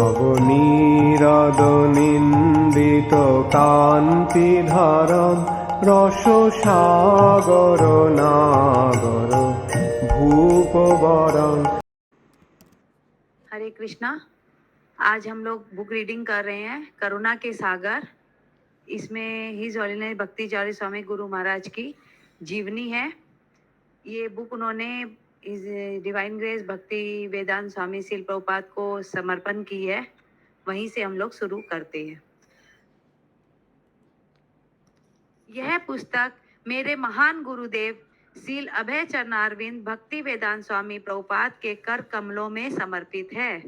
নবনীরদনিন্দিত কান্তিধারম রসসাগর নাগর ভূপবরং। हरे कृष्णा। आज हम लोग बुक रीडिंग कर रहे हैं करुणा के सागर। इसमें हिज हॉलीनेस भक्तिचार्य स्वामी गुरु महाराज की जीवनी है। ये बुक उन्होंने डिवाइन ग्रेस भक्ति वेदांत स्वामी शिल प्रभुपाद को समर्पण की है। वहीं से हम लोग शुरू करते हैं। यह पुस्तक मेरे महान गुरुदेव सील अभय चरणारविंद भक्ति वेदांत स्वामी प्रभुपाद के कर कमलों में समर्पित है।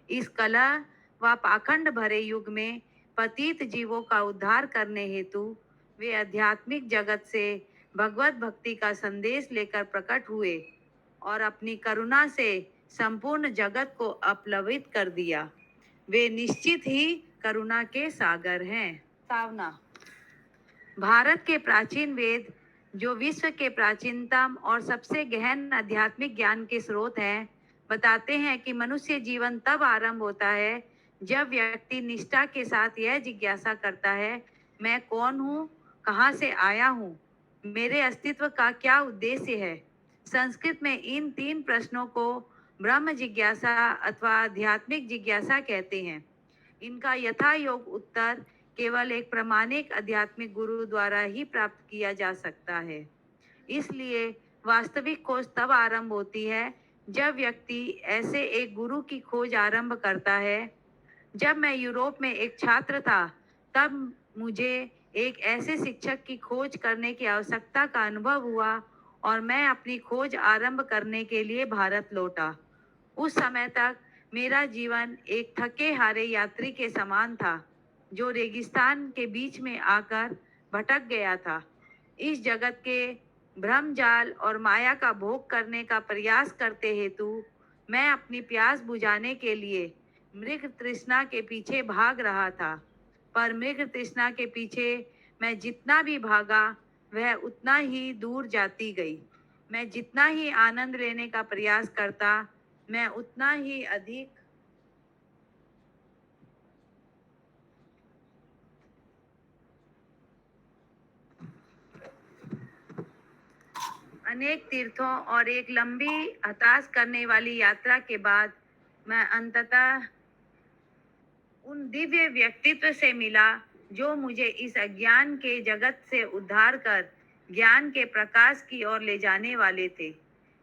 इस कला व पाखंड भरे युग में पतित जीवों का उद्धार करने हेतु वे आध्यात्मिक जगत से भगवत भक्ति का संदेश लेकर प्रकट हुए और अपनी करुणा से संपूर्ण जगत को अपलवित कर दिया। वे निश्चित ही करुणा के सागर हैं। सावना। भारत के प्राचीन वेद, जो विश्व के प्राचीनतम और सबसे गहन आध्यात्मिक ज्ञान के स्रोत हैं, बताते हैं कि मनुष्य जीवन तब आरंभ होता है जब व्यक्ति निष्ठा के साथ यह जिज्ञासा करता है, मैं कौन हूँ, कहाँ से आया हूँ, मेरे अस्तित्व का क्या उद्देश्य है। संस्कृत में इन 3 प्रश्नों को ब्रह्म जिज्ञासा अथवा आध्यात्मिक जिज्ञासा कहते हैं। इनका यथा योग उत्तर केवल एक प्रामाणिक आध्यात्मिक गुरु द्वारा ही प्राप्त किया जा सकता है। इसलिए वास्तविक खोज तब आरंभ होती है जब व्यक्ति ऐसे एक गुरु की खोज आरंभ करता है। जब मैं यूरोप में एक छात्र था, तब मुझे एक ऐसे शिक्षक की खोज करने की आवश्यकता का अनुभव हुआ और मैं अपनी खोज आरंभ करने के लिए भारत लौटा। उस समय तक मेरा जीवन एक थके हारे यात्री के समान था, जो रेगिस्तान के बीच में आकर भटक गया था। इस जगत के भ्रम जाल और माया का भोग करने का प्रयास करते हेतु मैं अपनी प्यास बुझाने के लिए मृग तृष्णा के पीछे भाग रहा था। पर मृग तृष्णा के पीछे मैं जितना भी भागा, वह उतना ही दूर जाती गई। मैं जितना ही आनंद लेने का प्रयास करता, मैं उतना ही अधिक अनेक तीर्थों और एक लंबी हताश करने वाली यात्रा के बाद मैं अंततः उन दिव्य व्यक्तित्व से मिला जो मुझे इस अज्ञान के जगत से उद्धार कर ज्ञान के प्रकाश की ओर ले जाने वाले थे।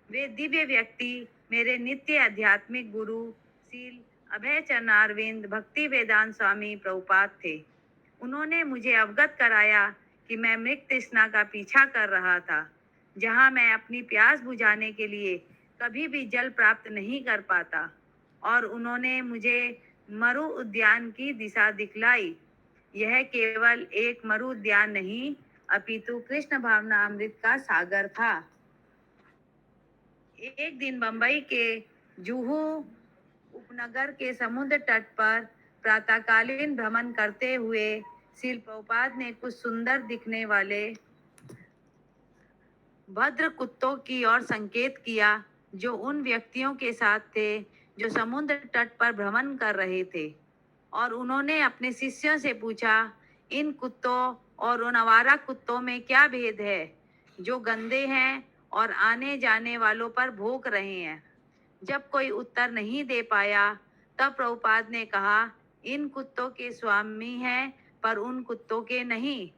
वे दिव्य व्यक्ति मेरे नित्य आध्यात्मिक गुरु सील अभय चरणारविंद भक्ति वेदांत स्वामी प्रभुपाद थे। उन्होंने मुझे अवगत कराया कि मैं मृग तृष्णा का पीछा कर रहा था, जहां मैं अपनी प्यास बुझाने के लिए कभी भी जल प्राप्त नहीं कर पाता, और उन्होंने मुझे मरु उद्यान की दिशा दिखलाई। यह केवल एक मरु उद्यान नहीं, अपितु कृष्ण भावना अमृत का सागर था। एक दिन बंबई के जुहू उपनगर के समुद्र तट पर प्रातःकालीन भ्रमण करते हुए श्रील प्रभुपाद ने कुछ सुंदर दिखने वाले भद्र कुत्तों की ओर संकेत किया, जो उन व्यक्तियों के साथ थे जो समुद्र तट पर भ्रमण कर रहे थे। और उन्होंने अपने शिष्यों से पूछा, इन कुत्तों और उन आवारा कुत्तों में क्या भेद है, जो गंदे हैं और आने जाने वालों पर भौंक रहे हैं। जब कोई उत्तर नहीं दे पाया, तब प्रभुपाद ने कहा, इन कुत्तों के स्वामी हैं, पर उन कुत्तों के नहीं।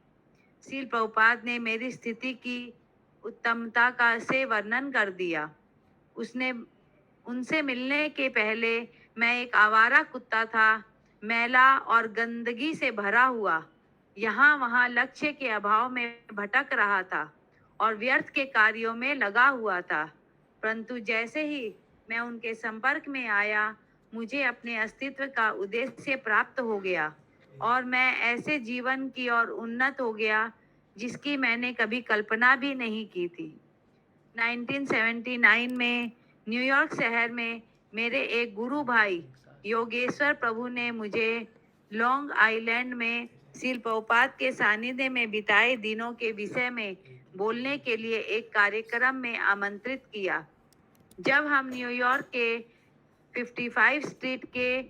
श्रील प्रभुपाद ने मेरी स्थिति की उत्तमता का से वर्णन कर दिया। उनसे मिलने के पहले मैं एक आवारा कुत्ता था, मैला और गंदगी से भरा हुआ, यहाँ वहाँ लक्ष्य के अभाव में भटक रहा था और व्यर्थ के कार्यों में लगा हुआ था। परंतु जैसे ही मैं उनके संपर्क में आया, मुझे अपने अस्तित्व का उद्देश्य प्राप्त हो गया और मैं ऐसे जीवन की ओर उन्नत हो गया जिसकी मैंने कभी कल्पना भी नहीं की थी। 1979 में न्यूयॉर्क शहर में मेरे एक गुरु भाई योगेश्वर प्रभु ने मुझे लॉन्ग आइलैंड में श्रील प्रभुपाद के सानिध्य में बिताए दिनों के विषय में बोलने के लिए एक कार्यक्रम में आमंत्रित किया। जब हम न्यूयॉर्क के 55 स्ट्रीट के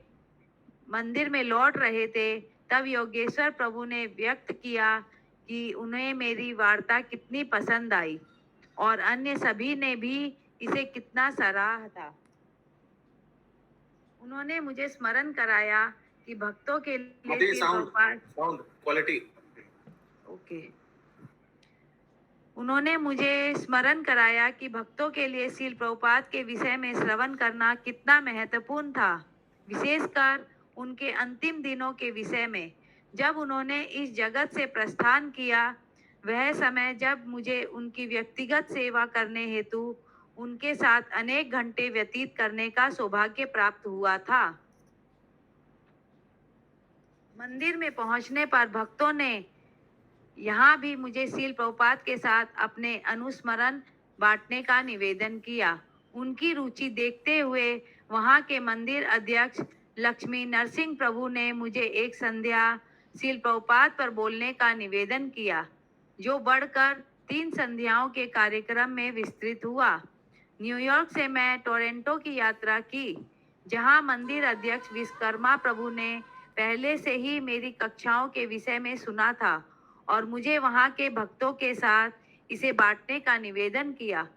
मंदिर में लौट रहे थे, तब योगेश्वर प्रभु ने व्यक्त किया कि उन्हें मेरी वार्ता कितनी पसंद आई और अन्य सभी ने भी इसे कितना सराहा था। उन्होंने मुझे स्मरण कराया कि भक्तों के लिए माताजी Srila sound Prabhupada sound quality okay उन्होंने मुझे स्मरण कराया कि भक्तों के लिए श्रील प्रभुपाद के विषय में श्रवण करना कितना महत्वपूर्ण था, विशेषकर उनके अंतिम दिनों के विषय में, जब उन्होंने इस जगत से प्रस्थान किया। वह समय जब मुझे उनकी व्यक्तिगत सेवा करने हेतु उनके साथ अनेक घंटे व्यतीत करने का सौभाग्य प्राप्त हुआ था। मंदिर में पहुंचने पर भक्तों ने यहाँ भी मुझे श्रील प्रभुपाद के साथ अपने अनुस्मरण बांटने का निवेदन किया। उनकी रुचि देखते हुए वहाँ के मंदिर अध्यक्ष लक्ष्मी नरसिंह प्रभु ने मुझे एक संध्या श्रील प्रभुपाद पर बोलने का निवेदन किया, जो बढ़कर 3 संध्याओं के कार्यक्रम में विस्तृत हुआ। न्यूयॉर्क से मैं टोरंटो की यात्रा की, जहाँ मंदिर अध्यक्ष विश्वकर्मा प्रभु ने पहले से ही मेरी कक्षाओं के विषय में सुना था और मुझे वहां के भक्तों के साथ इसे बांटने का निवेदन किया।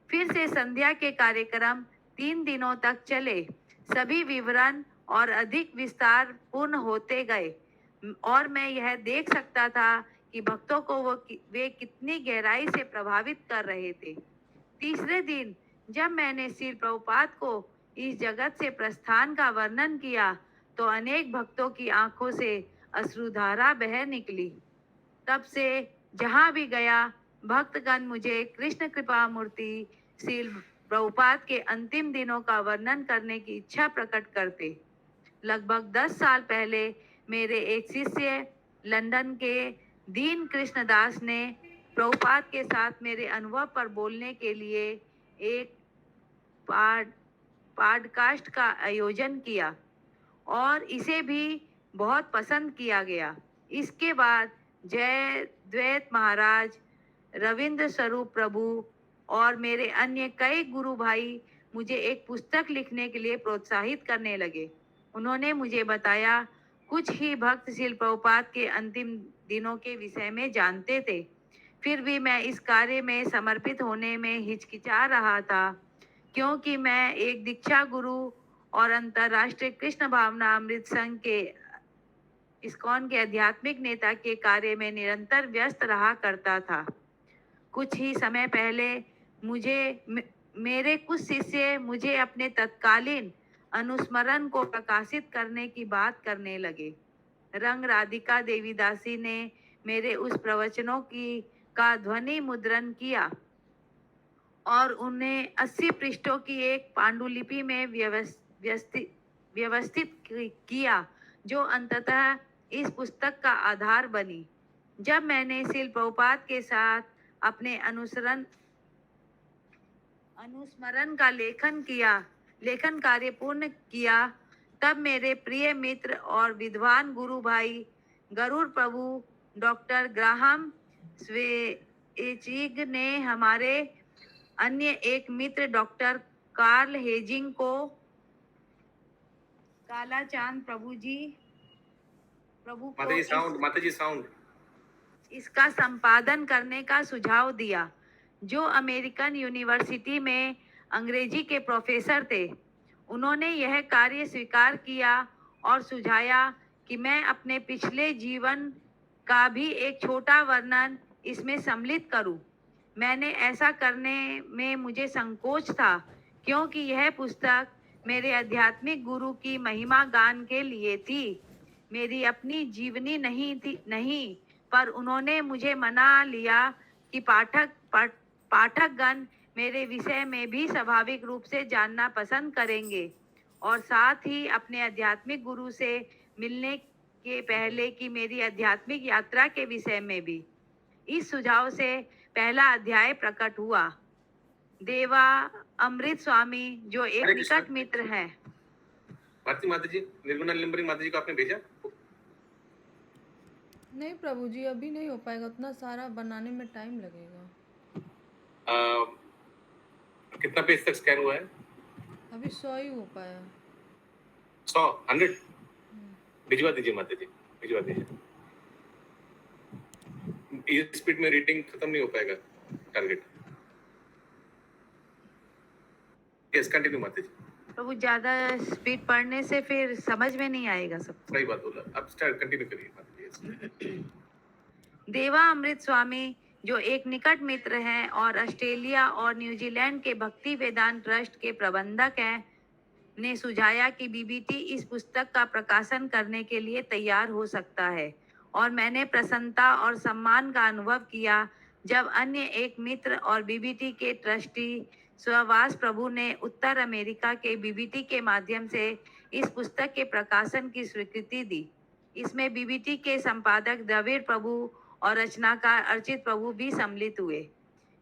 फिर से संध्या के कार्यक्रम 3 दिनों तक चले। सभी विवरण और अधिक विस्तार पूर्ण होते गए और मैं यह देख सकता था कि भक्तों को वे कितनी गहराई से प्रभावित कर रहे थे। तीसरे दिन जब मैंने श्रील प्रभुपाद को इस जगत से प्रस्थान का वर्णन किया, तो अनेक भक्तों की आंखों से अश्रुधारा बह निकली। तब से जहां भी गया, भक्तगण मुझे कृष्ण कृपा मूर्ति श्रील प्रभुपाद के अंतिम दिनों का वर्णन करने की इच्छा प्रकट करते। लगभग 10 साल पहले मेरे एक शिष्य लंदन के दीन कृष्णदास ने प्रभुपाद के साथ मेरे अनुभव पर बोलने के लिए एक पॉडकास्ट का आयोजन किया और इसे भी बहुत पसंद किया गया। इसके बाद जय द्वैत महाराज, रविंद्र स्वरूप प्रभु और मेरे अन्य कई गुरु भाई मुझे एक पुस्तक लिखने के लिए प्रोत्साहित करने लगे। उन्होंने मुझे बताया कुछ ही भक्त श्रील प्रभुपाद के अंतिम दिनों के विषय में जानते थे, फिर भी मैं इस कार्य में समर्पित होने में हिचकिचा रहा था, क्योंकि मैं एक दीक्षा गुरु और अंतर्राष्ट्रीय कृष्ण भावना अमृत संघ के इस्कॉन के आध्यात्मिक नेता के कार्य में निरंतर व्यस्त रहा करता था। कुछ ही समय पहले मेरे कुछ शिष्य मुझे अपने तत्कालीन अनुस्मरण को प्रकाशित करने की बात करने लगे। रंग राधिका देवीदासी ने मेरे उस प्रवचनों का ध्वनि मुद्रण किया और उन्हें 80 पृष्ठों की एक पांडुलिपि में व्यवस्थित किया, जो अंततः इस पुस्तक का आधार बनी। जब मैंने श्रील प्रभुपाद के साथ अपने अनुस्मरण का लेखन कार्य पूर्ण किया, तब मेरे प्रिय मित्र और विद्वान गुरु भाई गरुड़ प्रभु डॉक्टर ग्राहम स्वेचिग ने हमारे अन्य एक मित्र डॉक्टर कार्ल हेजिंग को कालाचांद प्रभु को माताजी साउंड इसका संपादन करने का सुझाव दिया, जो अमेरिकन यूनिवर्सिटी में अंग्रेजी के प्रोफेसर थे। उन्होंने यह कार्य स्वीकार किया और सुझाया कि मैं अपने पिछले जीवन का भी एक छोटा वर्णन इसमें सम्मिलित करूं। मैंने ऐसा करने में मुझे संकोच था, क्योंकि यह पुस्तक मेरे आध्यात्मिक गुरु की महिमा गान के लिए थी, मेरी अपनी जीवनी नहीं, पर उन्होंने मुझे मना लिया कि पाठकगण मेरे विषय में भी स्वाभाविक रूप से जानना पसंद करेंगे और साथ ही अपने आध्यात्मिक गुरु से मिलने के पहले की मेरी आध्यात्मिक यात्रा के विषय में भी। इस सुझाव से पहला अध्याय प्रकट हुआ। देवा अमृत स्वामी, जो एक निकट मित्र है। भारती माताजी, निर्गुणा लिम्बरी माताजी को आपने भेजा? नहीं प्रभु जी, अभी नहीं हो पाएगा, उतना सारा बनाने में टाइम लगेगा। कितना पेज तक स्कैन हुआ है? अभी 100 ही हो पाया। 100 100 भिजवा दीजिए माता जी, भिजवा दीजिए। ये स्पीड में रीडिंग खत्म नहीं हो पाएगा टारगेट। यस, कंटिन्यू माता जी। प्रभु, ज्यादा स्पीड पढ़ने से फिर समझ में नहीं आएगा सब। सही बात बोला, अब स्टार्ट कंटिन्यू करिए माता जी। देवा अमृत स्वामी, जो एक निकट मित्र हैं और ऑस्ट्रेलिया और न्यूजीलैंड के भक्ति वेदांत ट्रस्ट के प्रबंधक हैं, ने सुझाया कि बीबीटी इस पुस्तक का प्रकाशन करने के लिए तैयार हो सकता है, और मैंने प्रसन्नता और सम्मान का अनुभव किया जब अन्य एक मित्र और बीबीटी के ट्रस्टी स्ववास प्रभु ने उत्तर अमेरिका के बीबीटी के माध्यम से इस पुस्तक के प्रकाशन की स्वीकृति दी। इसमें बीबीटी के संपादक द्रविड़ प्रभु और रचनाकार अर्चित प्रभु भी सम्मिलित हुए।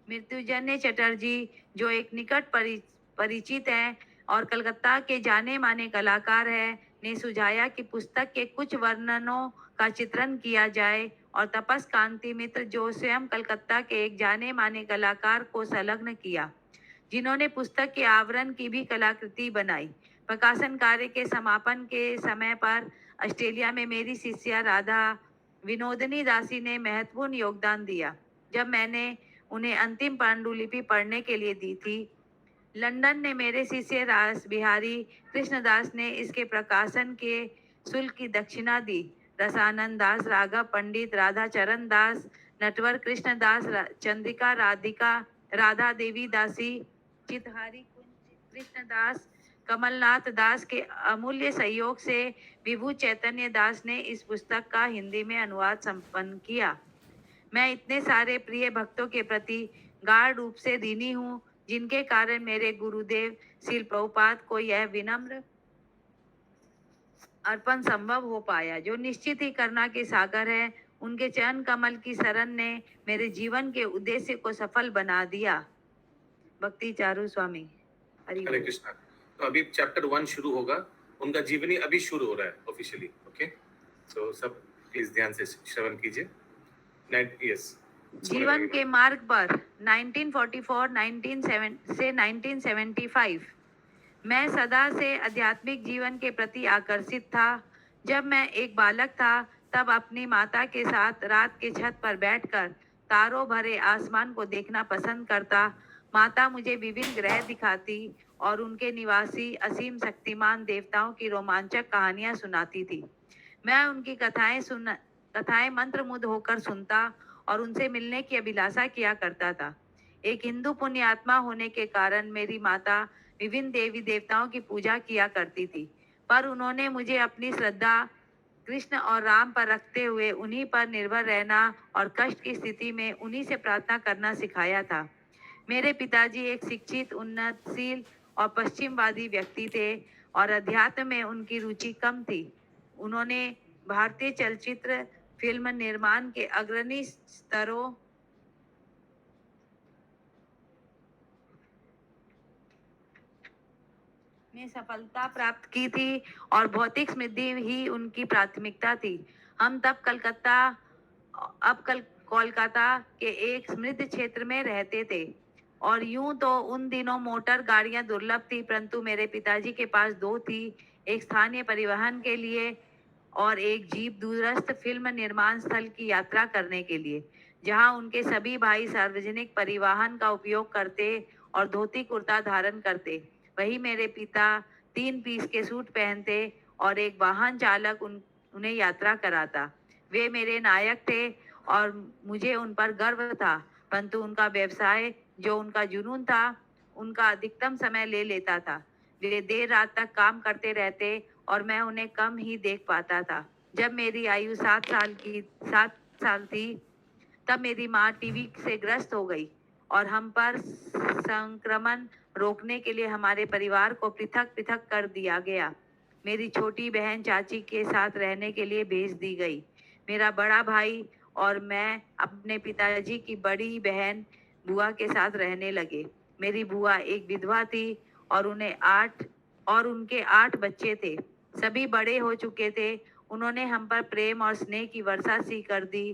मृत्युंजय चटर्जी, जो एक निकट परिचित हैं और कलकत्ता के जाने माने कलाकार हैं, ने सुझाया कि पुस्तक के कुछ वर्णनों का चित्रण किया जाए, और तपस कांति मित्र, जो स्वयं कलकत्ता के एक जाने माने कलाकार को संलग्न किया, जिन्होंने पुस्तक के आवरण की भी कलाकृति बनाई। प्रकाशन कार्य के समापन के समय पर ऑस्ट्रेलिया में मेरी शिष्या राधा विनोदनी दासी ने महत्वपूर्ण योगदान दिया। जब मैंने उन्हें अंतिम पांडुलिपि पढ़ने के लिए दी थी, लंदन ने मेरे शिष्य रास बिहारी कृष्णदास ने इसके प्रकाशन के शुल्क की दक्षिणा दी। रसानंद दास, राघव पंडित, राधा चरण दास, नटवर कृष्णदास, चंद्रिका राधिका, राधा देवी दासी, चितहारी कुंज कृष्णदास, कमलनाथ दास के अमूल्य सहयोग से विभू चैतन्य दास ने इस पुस्तक का हिंदी में अनुवाद संपन्न किया। मैं इतने सारे प्रिय भक्तों के प्रति गाढ़ रूप से ऋणी हूँ, जिनके कारण मेरे गुरुदेव श्रील प्रभुपाद को यह विनम्र अर्पण संभव हो पाया, जो निश्चित ही करुणा के सागर है। उनके चरण कमल की शरण ने मेरे जीवन के उद्देश्य को सफल बना दिया। भक्ति चारू स्वामी। हरि हरे बोल। कृष्णा। तो अभी चैप्टर 1 शुरू होगा, उनका जीवनी अभी शुरू हो रहा है ऑफिशियली। ओके, सो सब प्लीज ध्यान से श्रवण कीजिए। यस, जीवन के मार्ग पर 1944 से 1975 मैं सदा से आध्यात्मिक जीवन के प्रति आकर्षित था। जब मैं एक बालक था, तब अपनी माता के साथ रात के छत पर बैठकर तारों भरे आसमान को देखना पसंद करता। माता मुझे विभिन्न ग्रह दिखाती और उनके निवासी असीम शक्तिमान देवताओं की रोमांचक कहानियां सुनाती थी। मैं उनकी कथाएं मंत्रमुग्ध होकर सुनता और उनसे मिलने की अभिलाषा किया करता था। एक हिंदू पुण्यात्मा होने के कारण मेरी माता विभिन्न देवी देवताओं की पूजा किया करती थी, पर उन्होंने मुझे अपनी श्रद्धा कृष्ण और राम पर रखते हुए उन्हीं पर निर्भर रहना और कष्ट की स्थिति में उन्हीं से प्रार्थना करना सिखाया था। मेरे पिताजी एक शिक्षित, उन्नतशील और पश्चिमवादी व्यक्ति थे, और अध्यात्म में उनकी रुचि कम थी। उन्होंने भारतीय चलचित्र फिल्म निर्माण के अग्रणी स्तरों में सफलता प्राप्त की थी, और भौतिक समृद्धि ही उनकी प्राथमिकता थी। हम तब कोलकाता के एक समृद्ध क्षेत्र में रहते थे, और यूं तो उन दिनों मोटर गाड़ियां दुर्लभ थी, परंतु मेरे पिताजी के पास दो थी, एक स्थानीय परिवहन के लिए और एक जीप दूरस्थ फिल्म निर्माण स्थल की यात्रा करने के लिए, जहां उनके सभी भाई सार्वजनिक परिवहन का उपयोग करते और धोती कुर्ता धारण करते। वही मेरे पिता 3 पीस के सूट पहनते और एक वाहन चालक उन्हें यात्रा कराता। वे मेरे नायक थे और मुझे उन पर गर्व था, परंतु उनका व्यवसाय, जो उनका जुनून था, उनका अधिकतम समय ले लेता था। वे देर रात तक काम करते रहते और मैं उन्हें कम ही देख पाता था। जब मेरी आयु 7 साल थी, तब मेरी माँ टीबी से ग्रस्त हो गई और हम पर संक्रमण रोकने के लिए हमारे परिवार को पृथक पृथक कर दिया गया। मेरी छोटी बहन चाची के साथ रहने के लिए भेज दी गई। मेरा बड़ा भाई और मैं अपने पिताजी की बड़ी बहन बुआ के साथ रहने लगे। मेरी बुआ एक विधवा थी और उनके 8 बच्चे थे। सभी बड़े हो चुके थे। उन्होंने हम पर प्रेम और स्नेह की वर्षा सी कर दी।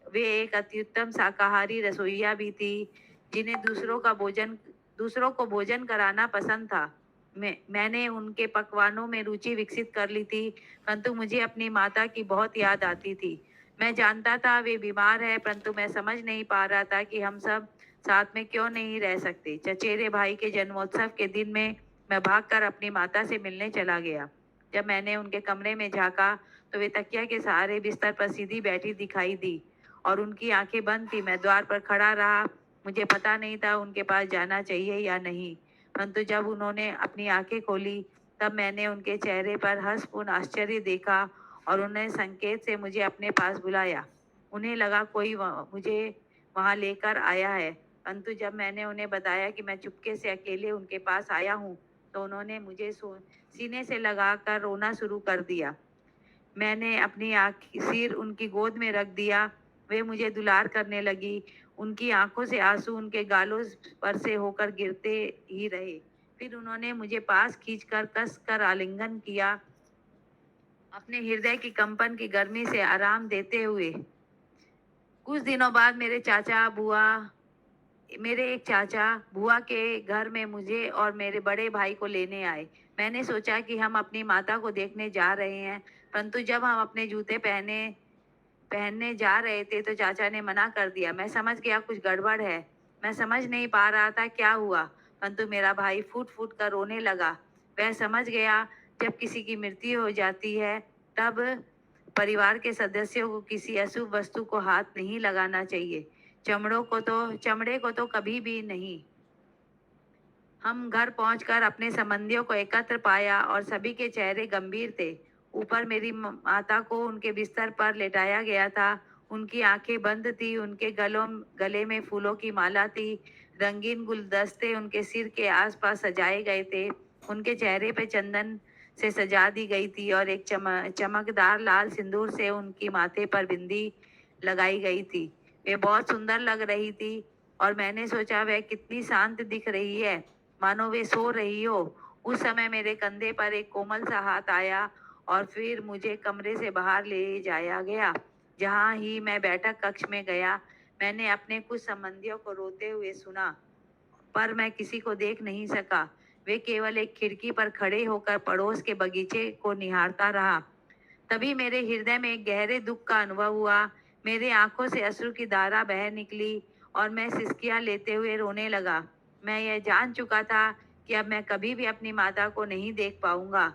वे एक अत्युत्तम शाकाहारी रसोइया भी थी, जिन्हें दूसरों को भोजन कराना पसंद था। मैंने उनके पकवानों में रुचि विकसित कर ली थी, परंतु मुझे अपनी माता की बहुत याद आती थी। मैं जानता था वे बीमार है, परंतु मैं समझ नहीं पा रहा था कि हम सब साथ में क्यों नहीं रह सकते। चचेरे भाई के जन्मोत्सव के दिन में मैं भागकर अपनी माता से मिलने चला गया। जब मैंने उनके कमरे में झांका तो वे तकिया के सहारे बिस्तर पर सीधी बैठी दिखाई दी और उनकी आंखें बंद थी। मैं द्वार पर खड़ा रहा। मुझे पता नहीं था उनके पास जाना चाहिए या नहीं, परंतु जब उन्होंने अपनी आंखें खोली तब मैंने उनके चेहरे पर हर्षपूर्ण आश्चर्य देखा और उन्हें संकेत से मुझे अपने पास बुलाया। उन्हें लगा कोई मुझे वहां लेकर आया है, परंतु जब मैंने उन्हें बताया कि मैं चुपके से अकेले उनके पास आया हूँ तो उन्होंने मुझे सीने से लगाकर रोना शुरू कर दिया। मैंने अपनी सिर उनकी गोद में रख दिया। वे मुझे दुलार करने लगी। उनकी आंखों से आंसू उनके गालों पर से होकर गिरते ही रहे। फिर उन्होंने मुझे पास खींचकर कसकर आलिंगन किया, अपने हृदय की कंपन की गर्मी से आराम देते हुए। कुछ दिनों बाद मेरे एक चाचा बुआ के घर में मुझे और मेरे बड़े भाई को लेने आए। मैंने सोचा कि हम अपनी माता को देखने जा रहे हैं, परंतु जब हम अपने जूते पहनने जा रहे थे तो चाचा ने मना कर दिया। मैं समझ गया कुछ गड़बड़ है। मैं समझ नहीं पा रहा था क्या हुआ, परंतु मेरा भाई फूट फूट कर रोने लगा। वह समझ गया जब किसी की मृत्यु हो जाती है तब परिवार के सदस्यों को किसी अशुभ वस्तु को हाथ नहीं लगाना चाहिए। चमड़े को तो कभी भी नहीं। हम घर पहुंचकर अपने संबंधियों को एकत्र पाया और सभी के चेहरे गंभीर थे। ऊपर मेरी माता को उनके बिस्तर पर लेटाया गया था। उनकी आंखें बंद थी। उनके गले में फूलों की माला थी। रंगीन गुलदस्ते उनके सिर के आसपास सजाए गए थे। उनके चेहरे पे चंदन से सजा दी गई थी और एक चमकदार लाल सिंदूर से उनकी माथे पर बिंदी लगाई गई थी। वे बहुत सुंदर लग रही थी और मैंने सोचा वह कितनी शांत दिख रही है, मानो वे सो रही हो। उस समय मेरे कंधे पर एक कोमल सा हाथ आया और फिर मुझे कमरे से बाहर ले जाया गया। जहां ही मैं बैठक कक्ष में गया, मैंने अपने कुछ संबंधियों को रोते हुए सुना, पर मैं किसी को देख नहीं सका। वे केवल एक खिड़की पर खड़े होकर पड़ोस के बगीचे को निहारता रहा। तभी मेरे हृदय में एक गहरे दुख का अनुभव हुआ। मेरे आंखों से अश्रु की धारा बह निकली और मैं सिसकियां लेते हुए रोने लगा। मैं यह जान चुका था कि अब मैं कभी भी अपनी माता को नहीं देख पाऊंगा।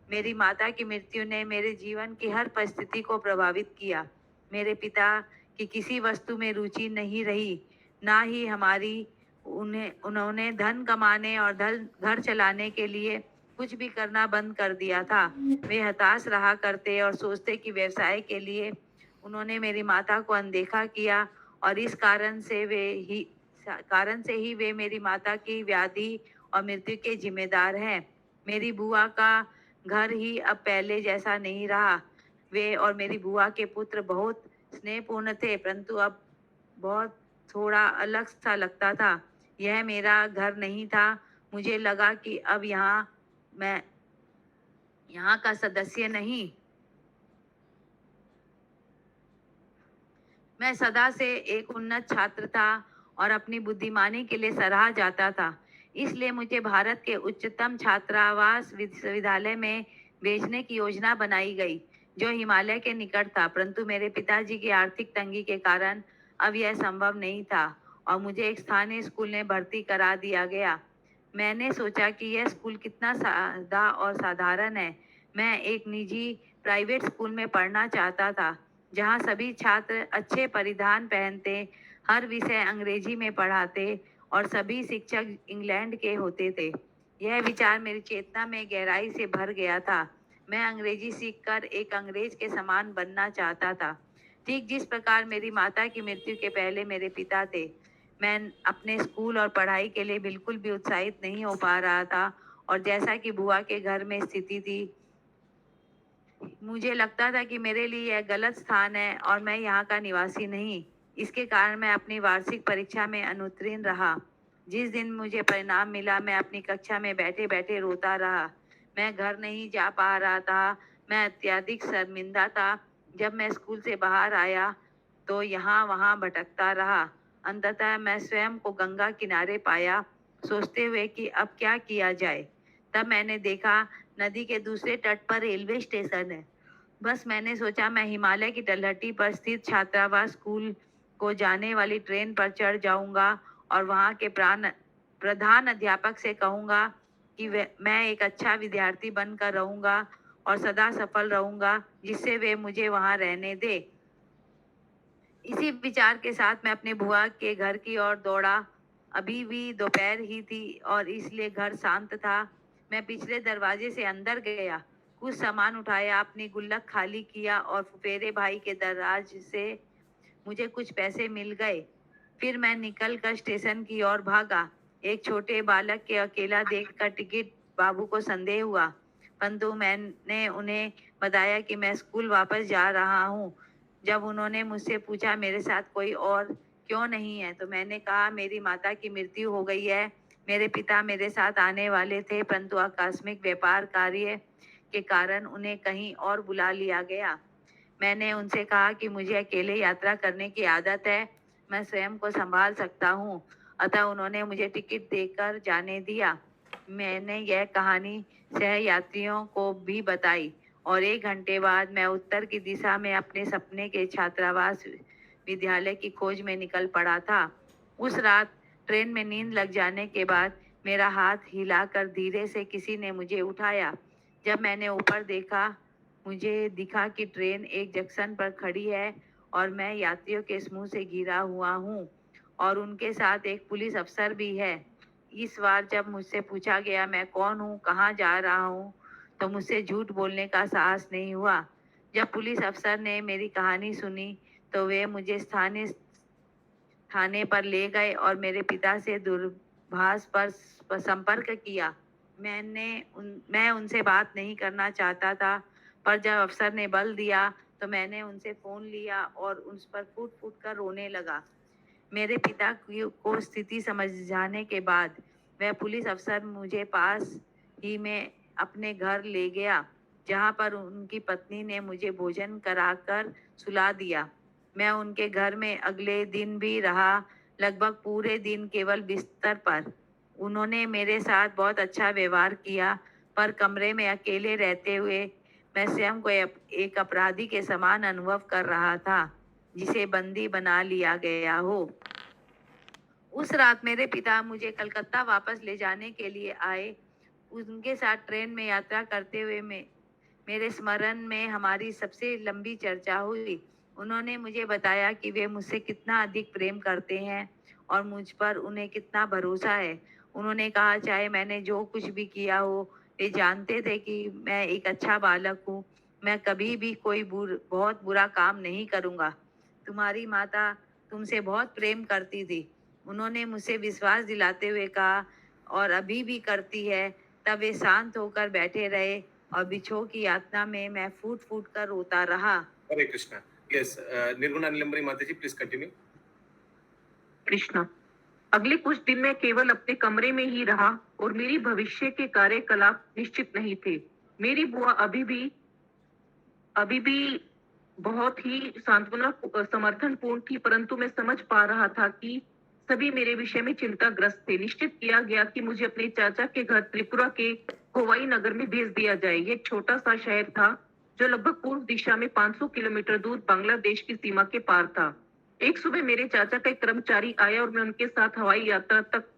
मेरी माता की मृत्यु ने मेरे जीवन की हर परिस्थिति को प्रभावित किया। मेरे पिता की किसी वस्तु में रुचि नहीं रही, ना ही हमारी। उन्होंने धन कमाने और घर चलाने के लिए कुछ भी करना बंद कर दिया था। वे हताश रहा करते और सोचते कि व्यवसाय के लिए उन्होंने मेरी माता को अनदेखा किया और इस कारण से ही वे मेरी माता की व्याधि और मृत्यु के जिम्मेदार हैं। मेरी बुआ का घर ही अब पहले जैसा नहीं रहा। वे और मेरी बुआ के पुत्र बहुत स्नेहपूर्ण थे, परंतु अब बहुत थोड़ा अलग सा लगता था। यह मेरा घर नहीं था। मुझे लगा कि अब मैं यहाँ का सदस्य नहीं। मैं सदा से एक उन्नत छात्र था और अपनी बुद्धिमानी के लिए सराहा जाता था। इसलिए मुझे भारत के उच्चतम छात्रावास विश्वविद्यालय में भेजने की योजना बनाई गई, जो हिमालय के निकट था। परंतु मेरे पिताजी की आर्थिक तंगी के कारण अब यह संभव नहीं था और मुझे एक स्थानीय स्कूल में भर्ती करा दिया गया। मैंने सोचा कि यह स्कूल कितना सादा और साधारण है। मैं एक निजी प्राइवेट स्कूल में पढ़ना चाहता था, जहां सभी छात्र अच्छे परिधान पहनते, हर विषय अंग्रेजी में पढ़ाते और सभी शिक्षक इंग्लैंड के होते थे। यह विचार मेरी चेतना में गहराई से भर गया था। मैं अंग्रेजी सीखकर एक अंग्रेज के समान बनना चाहता था, ठीक जिस प्रकार मेरी माता की मृत्यु के पहले मेरे पिता थे। मैं अपने स्कूल और पढ़ाई के लिए बिल्कुल भी उत्साहित नहीं हो पा रहा था और जैसा कि बुआ के घर में स्थिति थी, मुझे लगता था कि मेरे लिए यह गलत स्थान है और मैं यहाँ का निवासी नहीं। इसके कारण मैं अपनी वार्षिक परीक्षा में अनुत्तीर्ण रहा। जिस दिन मुझे परिणाम मिला, मैं अपनी कक्षा में बैठे बैठे रोता रहा। मैं घर नहीं जा पा रहा था। मैं अत्यधिक शर्मिंदा था। जब मैं स्कूल से बाहर आया तो यहाँ वहाँ भटकता रहा। अंततः मैं स्वयं को गंगा किनारे पाया, सोचते हुए कि अब क्या किया जाए। तब मैंने देखा नदी के दूसरे तट पर रेलवे स्टेशन है। बस मैंने सोचा मैं हिमालय की तलहटी पर स्थित छात्रावास स्कूल को जाने वाली ट्रेन पर चढ़ जाऊंगा और वहां के प्रधान अध्यापक से कहूंगा कि मैं एक अच्छा विद्यार्थी बनकर रहूंगा और सदा सफल रहूंगा, जिससे वे मुझे वहां रहने दे। इसी विचार के साथ मैं अपने बुआ के घर की ओर दौड़ा। अभी भी दोपहर ही थी और इसलिए घर शांत था। मैं पिछले दरवाजे से अंदर गया, कुछ सामान उठाया, अपनी गुल्लक खाली किया और फुफेरे भाई के दराज से मुझे कुछ पैसे मिल गए। फिर मैं निकलकर स्टेशन की ओर भागा। एक छोटे बालक के अकेला देखकर टिकट बाबू को संदेह हुआ, परंतु मैंने उन्हें बताया कि मैं स्कूल वापस जा रहा हूँ। जब उन्होंने मुझसे पूछा मेरे साथ कोई और क्यों नहीं है, तो मैंने कहा मेरी माता की मृत्यु हो गई है। मेरे पिता मेरे साथ आने वाले थे, परंतु आकस्मिक व्यापार कार्य के कारण उन्हें कहीं और बुला लिया गया। मैंने उनसे कहा कि मुझे अकेले यात्रा करने की आदत है, मैं स्वयं को संभाल सकता हूँ। अतः उन्होंने मुझे टिकट देकर जाने दिया। मैंने यह कहानी सहयात्रियों को भी बताई और 1 घंटे बाद मैं उत्तर की दिशा में अपने सपने के छात्रावास विद्यालय की खोज में निकल पड़ा था। उस रात ट्रेन में नींद लग जाने के बाद मेरा हाथ हिलाकर धीरे से किसी ने मुझे उठाया। जब मैंने ऊपर देखा, मुझे दिखा कि ट्रेन एक जंक्शन पर खड़ी है और मैं यात्रियों के समूह से घिरा हुआ हूँ और उनके साथ एक पुलिस अफसर भी है। इस बार जब मुझसे पूछा गया मैं कौन हूँ, कहाँ जा रहा हूँ, तो मुझसे झूठ बोलने का साहस नहीं हुआ। जब पुलिस अफसर ने मेरी कहानी सुनी तो वे मुझे स्थानीय थाने पर ले गए और मेरे पिता से दूरभाष पर संपर्क किया। मैं उनसे बात नहीं करना चाहता था, पर जब अफसर ने बल दिया तो मैंने उनसे फोन लिया और उस पर फूट फूट कर रोने लगा। मेरे पिता को स्थिति समझाने के बाद वह पुलिस अफसर मुझे पास ही में अपने घर ले गया, जहां पर उनकी पत्नी ने मुझे भोजन कराकर सुला दिया। मैं उनके घर में अगले दिन भी रहा, लगभग पूरे दिन केवल बिस्तर पर। उन्होंने मेरे साथ बहुत अच्छा व्यवहार किया, पर कमरे में अकेले रहते हुए मैं स्वयं को एक अपराधी के समान अनुभव कर रहा था, जिसे बंदी बना लिया गया हो। उस रात मेरे पिता मुझे कलकत्ता वापस ले जाने के लिए आए। उनके साथ ट्रेन में यात्रा करते हुए मेरे स्मरण में हमारी सबसे लंबी चर्चा हुई। उन्होंने मुझे बताया कि वे मुझसे कितना अधिक प्रेम करते हैं और मुझ पर उन्हें कितना भरोसा है। उन्होंने कहा चाहे मैंने जो कुछ भी किया हो, वे जानते थे कि मैं एक अच्छा बालक हूँ। मैं कभी भी कोई बहुत बुरा काम नहीं करूँगा। तुम्हारी माता तुमसे बहुत प्रेम करती थी, उन्होंने मुझसे विश्वास दिलाते हुए कहा, और अभी भी करती है। तब वे शांत होकर बैठे रहे और बिछोह की यातना में मैं फूट फूट कर रोता रहा। हरे कृष्णा। यस, निर्गुणा नीलंबरी माता जी, प्लीज कंटिन्यू। कृष्णा। अगले कुछ दिन मैं केवल अपने कमरे में ही रहा और मेरी भविष्य के कार्यकलाप निश्चित नहीं थे। मेरी बुआ अभी भी बहुत ही सांत्वना समर्थन पूर्ण थी, परंतु मैं समझ पा रहा था कि सभी मेरे विषय में चिंताग्रस्त थे। निश्चित किया गया कि मुझे अपने चाचा के घर त्रिपुरा के खोवाई नगर में भेज दिया जाए। ये एक छोटा सा शहर था जो लगभग पूर्व दिशा में 500 किलोमीटर दूर बांग्लादेश की सीमा के पार था। एक सुबह मेरे चाचा का एक कर्मचारी आया और मैं उनके साथ हवाई यात्रा तक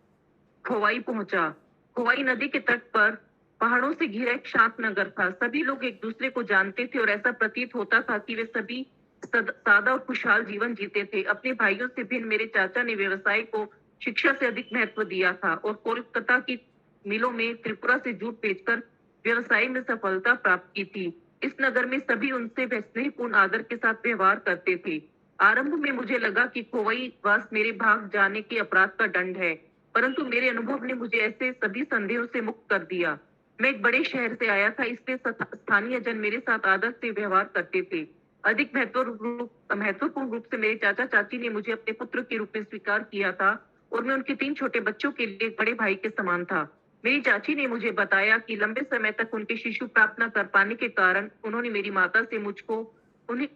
खोवाई पहुंचा। खोवाई नदी के तट पर पहाड़ों से घिरा एक शांत नगर था। सभी लोग एक दूसरे को जानते थे और ऐसा प्रतीत होता था कि वे सभी सादा और खुशहाल जीवन जीते थे। अपने भाइयों से भिन्न मेरे चाचा ने व्यवसाय को शिक्षा से अधिक महत्व दिया था और कोलकाता की मिलों में त्रिपुरा से जूट बेचकर व्यवसाय में सफलता प्राप्त की थी। इस नगर में सभी उनसे स्नेहपूर्ण आदर के साथ व्यवहार करते थे। आरंभ में मुझे लगा कि खोवाई वास मेरे भाग जाने के अपराध का दंड है, परंतु मेरे अनुभव ने मुझे ऐसे सभी संदेहों से मुक्त कर दिया। मैं एक बड़े शहर से आया था, इसलिए स्थानीय जन मेरे साथ आदर से व्यवहार करते थे। अधिक महत्वपूर्ण रूप से मेरे चाचा चाची ने मुझे अपने पुत्र के रूप में स्वीकार किया था और मैं उनके 3 छोटे बच्चों के लिए एक बड़े भाई के समान था। मेरी चाची ने मुझे बताया कि लंबे समय तक उनके शिशु प्राप्त न कर पाने के कारण उन्होंने मेरी माता से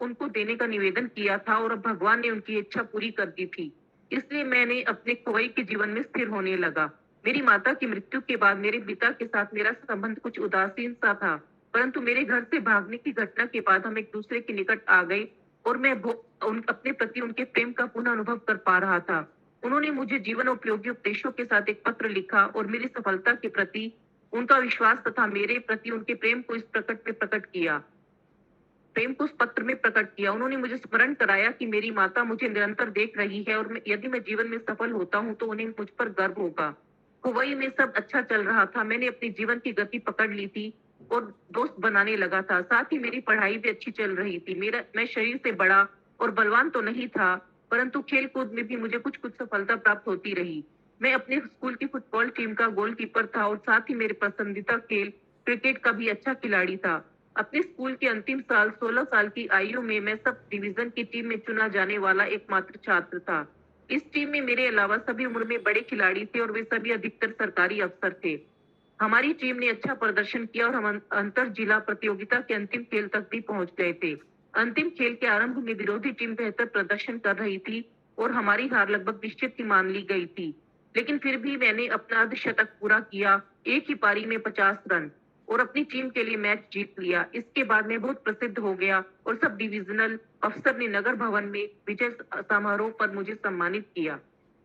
उनको देने का निवेदन किया था और अब भगवान ने उनकी इच्छा पूरी कर दी थी। इसलिए मैंने अपने खोवाई के जीवन में स्थिर होने लगा। मेरी माता की मृत्यु के बाद मेरे पिता के साथ मेरा संबंध कुछ उदासीन सा था, परंतु मेरे घर से भागने की घटना के बाद हम एक दूसरे के निकट आ गए और मैं अपने प्रति उनके प्रेम का पुनः अनुभव कर पा रहा था। उन्होंने मुझे जीवन उपयोगी उपदेशों के साथ एक पत्र लिखा और मेरी सफलता के प्रति उनका विश्वास तथा मेरे प्रति उनके प्रेम को उस पत्र में प्रकट किया। उन्होंने मुझे स्मरण कराया कि मेरी माता मुझे निरंतर देख रही है और यदि मैं जीवन में सफल होता हूं तो उन्हें मुझ पर गर्व होगा। हुवाई में सब अच्छा चल रहा था, मैंने अपने जीवन की गति पकड़ ली थी और दोस्त बनाने लगा था। साथ ही मेरी पढ़ाई भी अच्छी चल रही थी। मैं शरीर से बड़ा और बलवान तो नहीं था, परंतु खेल कूद में भी मुझे कुछ सफलता प्राप्त होती रही। मैं अपने स्कूल की फुटबॉल टीम का गोलकीपर था और साथ ही मेरे पसंदीदा खेल क्रिकेट का भी अच्छा खिलाड़ी था। अपने स्कूल के अंतिम साल 16 साल की आयु में मैं सब डिवीजन की टीम में चुना जाने वाला एकमात्र छात्र था। इस टीम में मेरे अलावा सभी उम्र में बड़े खिलाड़ी थे और वे सभी अधिकतर सरकारी अफसर थे। हमारी टीम ने अच्छा प्रदर्शन किया और हम अंतर जिला प्रतियोगिता के अंतिम खेल तक भी पहुंच गए थे। अंतिम खेल के आरंभ में विरोधी टीम बेहतर प्रदर्शन कर रही थी और हमारी हार लगभग निश्चित ही मान ली गई थी, लेकिन फिर भी मैंने अपना अर्धशतक पूरा किया, एक ही पारी में 50 रन, और अपनी टीम के लिए मैच जीत लिया। इसके बाद मैं बहुत प्रसिद्ध हो गया और सब डिविजनल अफसर ने नगर भवन में विजय समारोह पर मुझे सम्मानित किया।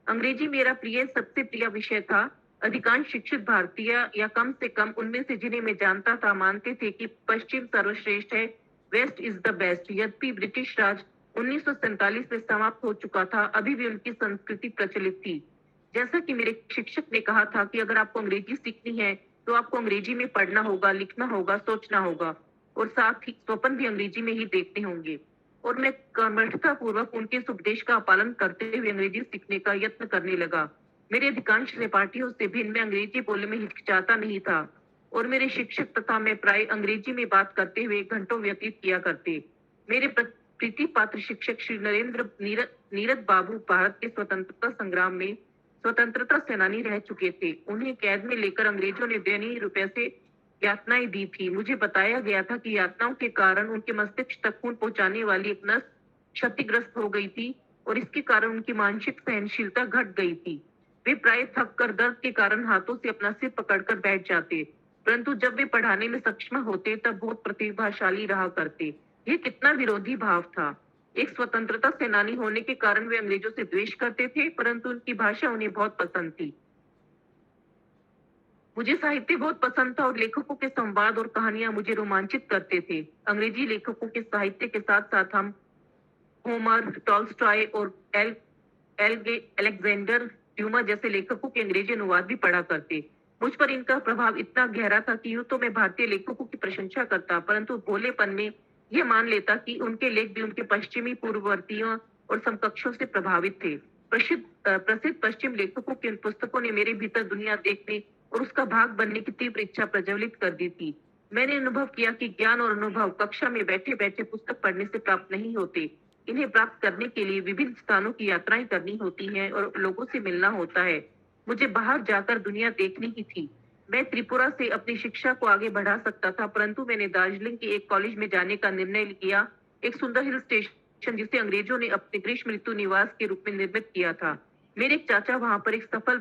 अंग्रेजी मेरा सबसे प्रिय विषय था। अधिकांश शिक्षित भारतीय या कम से कम उनमें से जिन्हें मैं जानता था मानते थे कि पश्चिम सर्वश्रेष्ठ है, वेस्ट इज द बेस्ट। यद्यपि ब्रिटिश राज 1947 में समाप्त हो चुका था, अभी भी उनकी संस्कृति प्रचलित थी। जैसा कि मेरे शिक्षक ने कहा था कि अगर आपको अंग्रेजी सीखनी है तो आपको अंग्रेजी में पढ़ना होगा, लिखना होगा, सोचना होगा और साथ ही स्वप्न भी अंग्रेजी में ही देखने होंगे। और मैं कर्मठता पूर्वक उनके इस उपदेश का पालन करते हुए अंग्रेजी सीखने का यत्न करने लगा। मेरे अधिकांश सहपाठियों से भिन्न मैं अंग्रेजी बोलने में हिचकिचाता नहीं था और मेरे शिक्षक तथा मैं प्राय अंग्रेजी में बात करते हुए घंटों व्यतीत किया करते। मेरे प्रीति पात्र शिक्षक श्री नीरद बाबू भारत के स्वतंत्रता संग्राम में स्वतंत्रता सेनानी रह चुके थे। उन्हें कैद में लेकर अंग्रेजों ने दयनीय रुपए से यातनाएं दी थी। मुझे बताया गया था कि यातनाओं के कारण उनके मस्तिष्क तक खून पहुंचाने वाली एक नस क्षतिग्रस्त हो गई थी और इसके कारण उनकी मानसिक सहनशीलता घट गई थी। वे प्राय थक कर दर्द के कारण हाथों से अपना सिर पकड़कर बैठ जाते, परंतु जब वे पढ़ाने में सक्षम होते तब बहुत प्रतिभाशाली रहा करते। यह कितना विरोधी भाव था। एक स्वतंत्रता सेनानी होने के कारण वे अंग्रेजों से द्वेष करते थे, परंतु उनकी भाषा उन्हें बहुत पसंद थी। मुझे साहित्य बहुत पसंद था और लेखकों के संवाद और कहानियां मुझे रोमांचित करते थे। अंग्रेजी लेखकों के साहित्य के साथ साथ हम होमर, टॉल्स्टॉय और अलेक्जेंडर ड्यूमा जैसे लेखकों के अंग्रेजी अनुवाद भी पढ़ा करते। मुझ पर इनका प्रभाव इतना गहरा था कि यूं तो मैं भारतीय लेखकों की प्रशंसा करता, परंतु भोलेपन में यह मान लेता कि उनके लेख भी उनके पश्चिमी पूर्ववर्तियों और समकक्षों से प्रभावित थे। प्रसिद्ध पश्चिम लेखकों की उन पुस्तकों ने मेरे भीतर दुनिया देखने और उसका भाग बनने की तीव्र इच्छा प्रज्वलित कर दी थी। मैंने अनुभव किया कि ज्ञान और अनुभव कक्षा में बैठे बैठे पुस्तक पढ़ने से प्राप्त नहीं होते। इन्हें प्राप्त करने के लिए विभिन्न स्थानों की यात्राएं करनी होती हैं और लोगों से मिलना होता है। मुझे बाहर जाकर दुनिया देखनी ही थी। मैं त्रिपुरा से अपनी शिक्षा को आगे बढ़ा सकता था, परंतु मैंने दार्जिलिंग के एक कॉलेज में जाने का निर्णय किया, एक सुंदर हिल स्टेशन जिसे अंग्रेजों ने अपने ग्रीष्म ऋतु निवास के रूप में निर्मित किया था। मेरे एक चाचा वहां पर एक सफल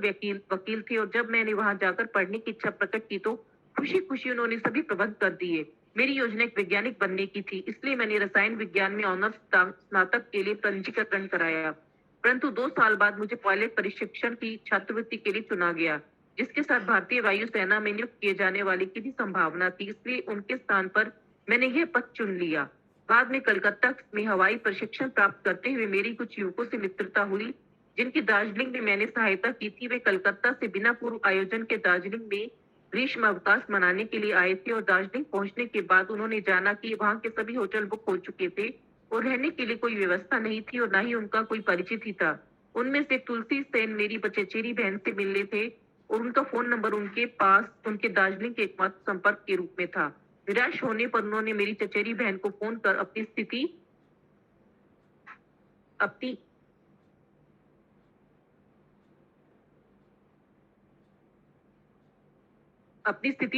वकील थे और जब मैंने वहां जाकर पढ़ने की इच्छा प्रकट की तो खुशी खुशी उन्होंने सभी प्रबंध कर दिए। मेरी योजना एक वैज्ञानिक बनने की थी, इसलिए मैंने रसायन विज्ञान में ऑनर्स स्नातक के लिए पंजीकरण कराया, परंतु 2 साल बाद मुझे पायलट प्रशिक्षण की छात्रवृत्ति के लिए चुना गया, जिसके साथ भारतीय वायुसेना में नियुक्त किए जाने वाले की भी संभावना थी, इसलिए उनके स्थान पर मैंने यह पद चुन लिया। बाद में कलकत्ता में हवाई प्रशिक्षण प्राप्त करते हुए मेरी कुछ युवकों से मित्रता हुई, जिनकी दार्जिलिंग में मैंने सहायता की थी। वे कलकत्ता से बिना पूर्व आयोजन के दार्जिलिंग में ग्रीष्म अवकाश मनाने के लिए आए थे और दार्जिलिंग पहुंचने के बाद उन्होंने जाना कि वहां के सभी होटल बुक हो चुके थे और रहने के लिए कोई व्यवस्था नहीं थी और न ही उनका कोई परिचित ही था। उनमें से तुलसी सेन मेरी चचेरी बहन से मिलने थे और उनका फोन नंबर उनके पास उनके दार्जिलिंग के एकमात्र संपर्क के रूप में था। निराश होने पर उन्होंने मेरी चचेरी बहन को फोन कर अपनी स्थिति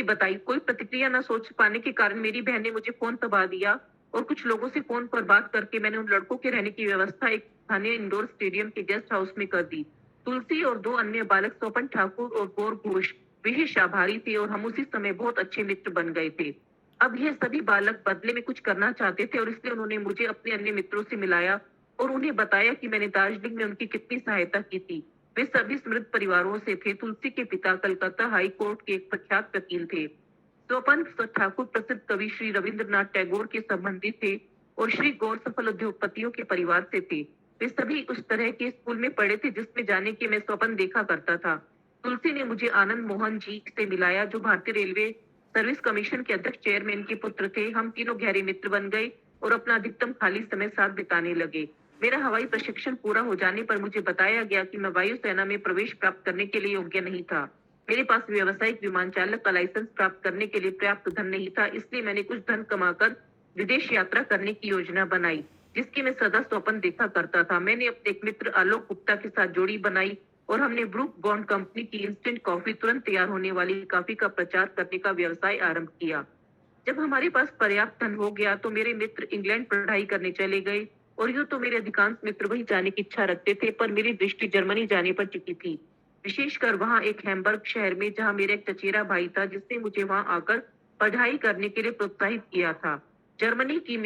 बताई। कोई प्रतिक्रिया न सोच पाने के कारण मेरी बहन ने मुझे फोन दबा दिया और कुछ लोगों से फोन पर बात करके मैंने उन लड़कों के रहने की व्यवस्था एक स्थानीय इंडोर स्टेडियम के गेस्ट हाउस में कर दी। तुलसी और 2 अन्य बालक स्वपन ठाकुर और गौर घोष विशेष आभारी थे और हम उसी समय बहुत अच्छे मित्र बन गए थे। अब यह सभी बालक बदले में कुछ करना चाहते थे और इसलिए उन्होंने मुझे अपने अन्य मित्रों से मिलाया और उन्हें बताया कि मैंने दार्जिलिंग में उनकी कितनी सहायता की थी। वे सभी समृद्ध परिवारों से थे। तुलसी के पिता कलकत्ता हाई कोर्ट के एक प्रख्यात वकील थे। स्वपन ठाकुर प्रसिद्ध कवि श्री रविंद्रनाथ टैगोर के संबंधी थे और श्री गौर सफल उद्योगपतियों के परिवार से थे। वे सभी उस तरह के स्कूल में पढ़े थे जिसमें जाने के मैं स्वप्न देखा करता था। तुलसी ने मुझे आनंद मोहन जी से मिलाया जो भारतीय रेलवे सर्विस कमीशन के अध्यक्ष चेयरमैन के पुत्र थे। हम तीनों गहरे मित्र बन गए और अपना अधिकतम खाली समय साथ बिताने लगे। मेरा हवाई प्रशिक्षण पूरा हो जाने पर मुझे बताया गया कि मैं वायुसेना में प्रवेश प्राप्त करने के लिए योग्य नहीं था। मेरे पास व्यावसायिक विमान चालक का लाइसेंस प्राप्त करने के लिए पर्याप्त धन नहीं था, इसलिए मैंने कुछ धन कमाकर विदेश यात्रा करने की योजना बनाई जिसकी मैं सदा स्वप्न देखा करता था। मैंने अपने एक मित्र आलोक गुप्ता के साथ जोड़ी बनाई और हमने ब्रूक बॉन्ड कंपनी की इंस्टेंट कॉफी, तुरंत तैयार होने वाली कॉफी का प्रचार करने का व्यवसाय आरंभ किया। जब हमारे पास पर्याप्त धन हो गया तो मेरे मित्र इंग्लैंड पढ़ाई करने चले गए और यूं तो मेरे अधिकांश मित्र वहीं जाने की इच्छा रखते थे, पर मेरी दृष्टि जर्मनी जाने पर टिकी थी, विशेषकर वहां एक हैम्बर्ग शहर में जहां मेरा एक चचेरा भाई था जिसने मुझे वहां आकर पढ़ाई करने के लिए प्रोत्साहित किया था। जर्मनी की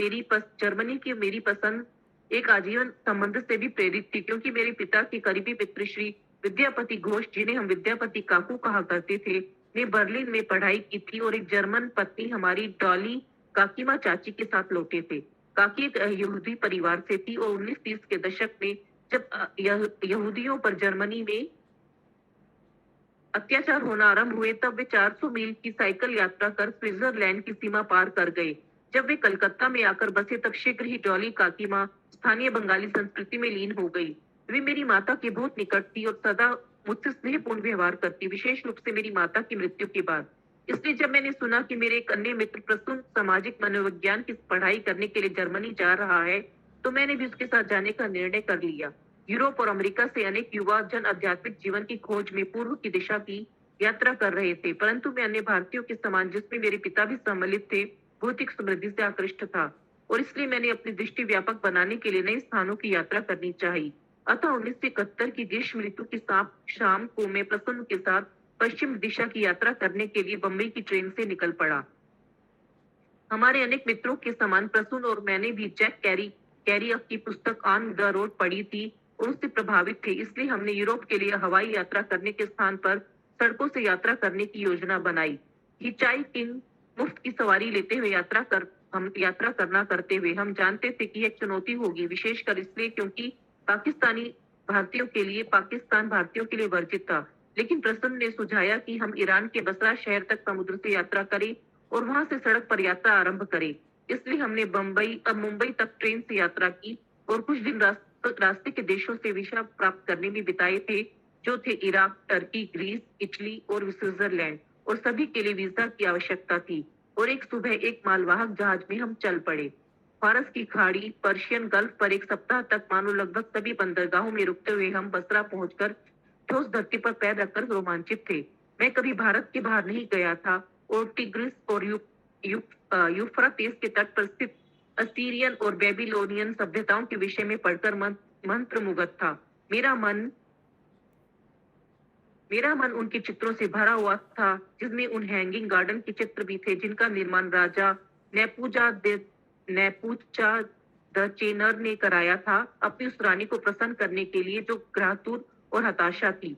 मेरी पसंद एक आजीवन संबंध से भी प्रेरित थी क्योंकि मेरे पिता के करीबी मित्र श्री विद्यापति घोष, जिन्हें हम विद्यापति काकू कहा करते थे, ने बर्लिन में पढ़ाई की थी और एक जर्मन पत्नी हमारी डॉली काकीमा चाची के साथ लौटे थे। काकी एक यहूदी परिवार से थी और 1930 के दशक में जब यहूदियों पर जर्मनी में अत्याचार होना आरंभ हुए तब वे 400 मील की साइकिल यात्रा कर स्विट्जरलैंड की सीमा पार कर गए। जब वे कलकत्ता में आकर बसे तब शीघ्र ही डॉली काकीमा स्थानीय बंगाली संस्कृति में लीन हो गई। वे मेरी माता के बहुत निकट थी और सदा मुझसे स्नेहपूर्ण व्यवहार करती, विशेष रूप से मेरी माता की मृत्यु के बाद। इसलिए जब मैंने सुना कि मेरे एक अन्य मित्र प्रसून सामाजिक मनोविज्ञान की पढ़ाई करने के लिए जर्मनी जा रहा है तो मैंने भी उसके साथ जाने का निर्णय कर लिया। यूरोप और अमेरिका से अनेक युवा जन आध्यात्मिक जीवन की खोज में पूर्व की दिशा की यात्रा कर रहे थे, परंतु मैं अन्य भारतीयों के समान, जिसमें मेरे पिता भी सम्मिलित थे, भौतिक समृद्धि से आकृष्ट था और इसलिए मैंने अपनी दृष्टि व्यापक बनाने के लिए नए स्थानों की यात्रा करनी चाहिए। अतः 1971 की ग्रीष्म ऋतु की शाम को मैं प्रसन्न के साथ पश्चिम दिशा की यात्रा करने के लिए बम्बई की ट्रेन से निकल पड़ा। हमारे अनेक मित्रों के समान प्रसून और मैंने भी जैक कैरियफ की पुस्तक ऑन द रोड पढ़ी थी और उससे प्रभावित थे, इसलिए हमने यूरोप के लिए हवाई यात्रा करने के स्थान पर सड़कों से यात्रा करने की योजना बनाई। हिचाई किंग मुफ्त की सवारी लेते हुए यात्रा करना करते हुए हम जानते थे कि यह चुनौती होगी, विशेषकर इसलिए क्योंकि पाकिस्तान भारतीयों के लिए वर्जित था। लेकिन प्रसन्न ने सुझाया कि हम ईरान के बसरा शहर तक समुद्र से यात्रा करें और वहां से सड़क पर यात्रा आरंभ करें। इसलिए हमने मुंबई तक ट्रेन से यात्रा की और कुछ दिन रास्ते के देशों से वीजा प्राप्त करने में बिताए थे, जो थे इराक, टर्की, ग्रीस, इटली और स्विट्जरलैंड, और सभी के लिए वीजा की आवश्यकता थी। और एक सुबह एक मालवाहक जहाज में हम चल पड़े। फारस की खाड़ी, पर्शियन गल्फ पर एक सप्ताह तक मानो लगभग सभी बंदरगाहों में रुकते हुए हम बसरा पहुंचकर ठोस धरती पर पैर रखकर रोमांचित थे। मैं कभी भारत के बाहर नहीं गया था और टिग्रिस और यूफ्राटीस के तट पर स्थित असीरियन और बेबीलोनियन सभ्यताओं के विषय में पढ़कर मंत्रमुग्ध था। मेरा मन उनके चित्रों से भरा हुआ था, जिसमें उन हैंगिंग गार्डन के चित्र भी थे जिनका निर्माण राजा नेपुचा द चेनर ने कराया था, अपनी उस रानी को प्रसन्न करने के लिए जो ग्रातुर और हताशा थी।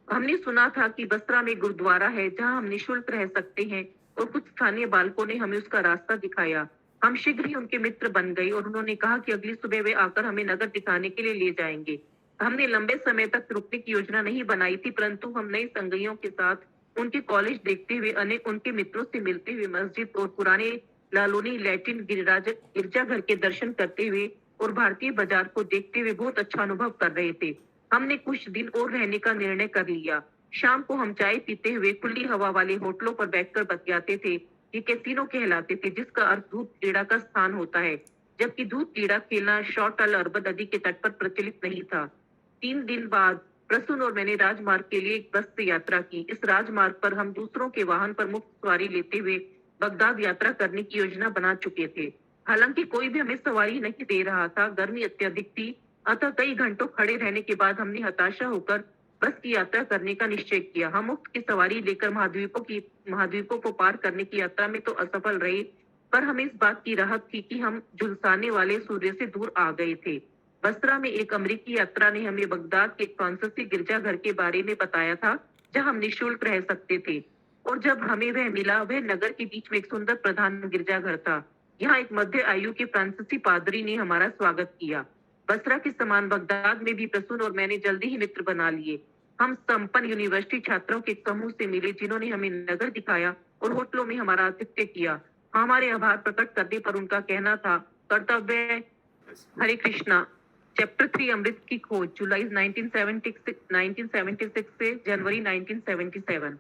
हमने सुना था कि बसरा में गुरुद्वारा है जहां हम निःशुल्क रह सकते हैं और कुछ स्थानीय बालकों ने हमें उसका रास्ता दिखाया। हम शीघ्र ही उनके मित्र बन गए और उन्होंने कहा कि अगली सुबह वे आकर हमें नगर दिखाने के लिए ले जाएंगे। हमने लंबे समय तक रुकने की योजना नहीं बनाई थी, परंतु हम नए संगियों के साथ उनके कॉलेज देखते हुए, अनेक उनके मित्रों से मिलते हुए, मस्जिद और पुराने लालोनी लैटिन गिरजाघर के दर्शन करते हुए और भारतीय बाजार को देखते हुए बहुत अच्छा अनुभव कर रहे थे। हमने कुछ दिन और रहने का निर्णय कर लिया। शाम को हम चाय पीते हुए खुली हवा वाले होटलों पर बैठकर बतियाते थे। ये कैसीनो कहलाते थे, जिसका अर्थ दूध क्रीड़ा का स्थान होता है, जबकि दूध क्रीड़ा खेलना शॉर्टल अरब नदी के तट पर प्रचलित नहीं था। 3 दिन बाद प्रसून और मैंने राजमार्ग के लिए एक बस से यात्रा की। इस राजमार्ग पर हम दूसरों के वाहन पर मुफ्त सवारी लेते हुए बगदाद यात्रा करने की योजना बना चुके थे। हालांकि कोई भी हमें सवारी नहीं दे रहा था। गर्मी अत्यधिक थी, अतः कई घंटों खड़े रहने के बाद हमने हताशा होकर बस की यात्रा करने का निश्चय किया। हम मुफ्त की सवारी लेकर महाद्वीपों को पार करने की यात्रा में तो असफल रहे, पर हमें इस बात की राहत थी कि हम झुलसाने वाले सूर्य से दूर आ गए थे। बसरा में एक अमेरिकी यात्रा ने हमें बगदाद के फ्रांसीसी गिरजाघर के बारे में बताया था, जहां हम निःशुल्क रह सकते थे। और जब हमें वह मिला, वह नगर के बीच में एक सुंदर प्रधान गिरजाघर था। यहाँ एक मध्य आयु के फ्रांसीसी पादरी ने हमारा स्वागत किया। बसरा के समान बगदाद में भी प्रसून और मैंने जल्दी ही मित्र बना लिए। हम संपन्न यूनिवर्सिटी छात्रों के एक समूह से मिले, जिन्होंने हमें नगर दिखाया और होटलों में हमारा आतिथ्य किया। हमारे आभार प्रकट करने पर उनका कहना था, कर्तव्य हरे कृष्णा। चैप्टर 3 अमृत की खोज, जुलाई 1976 से जनवरी 1977।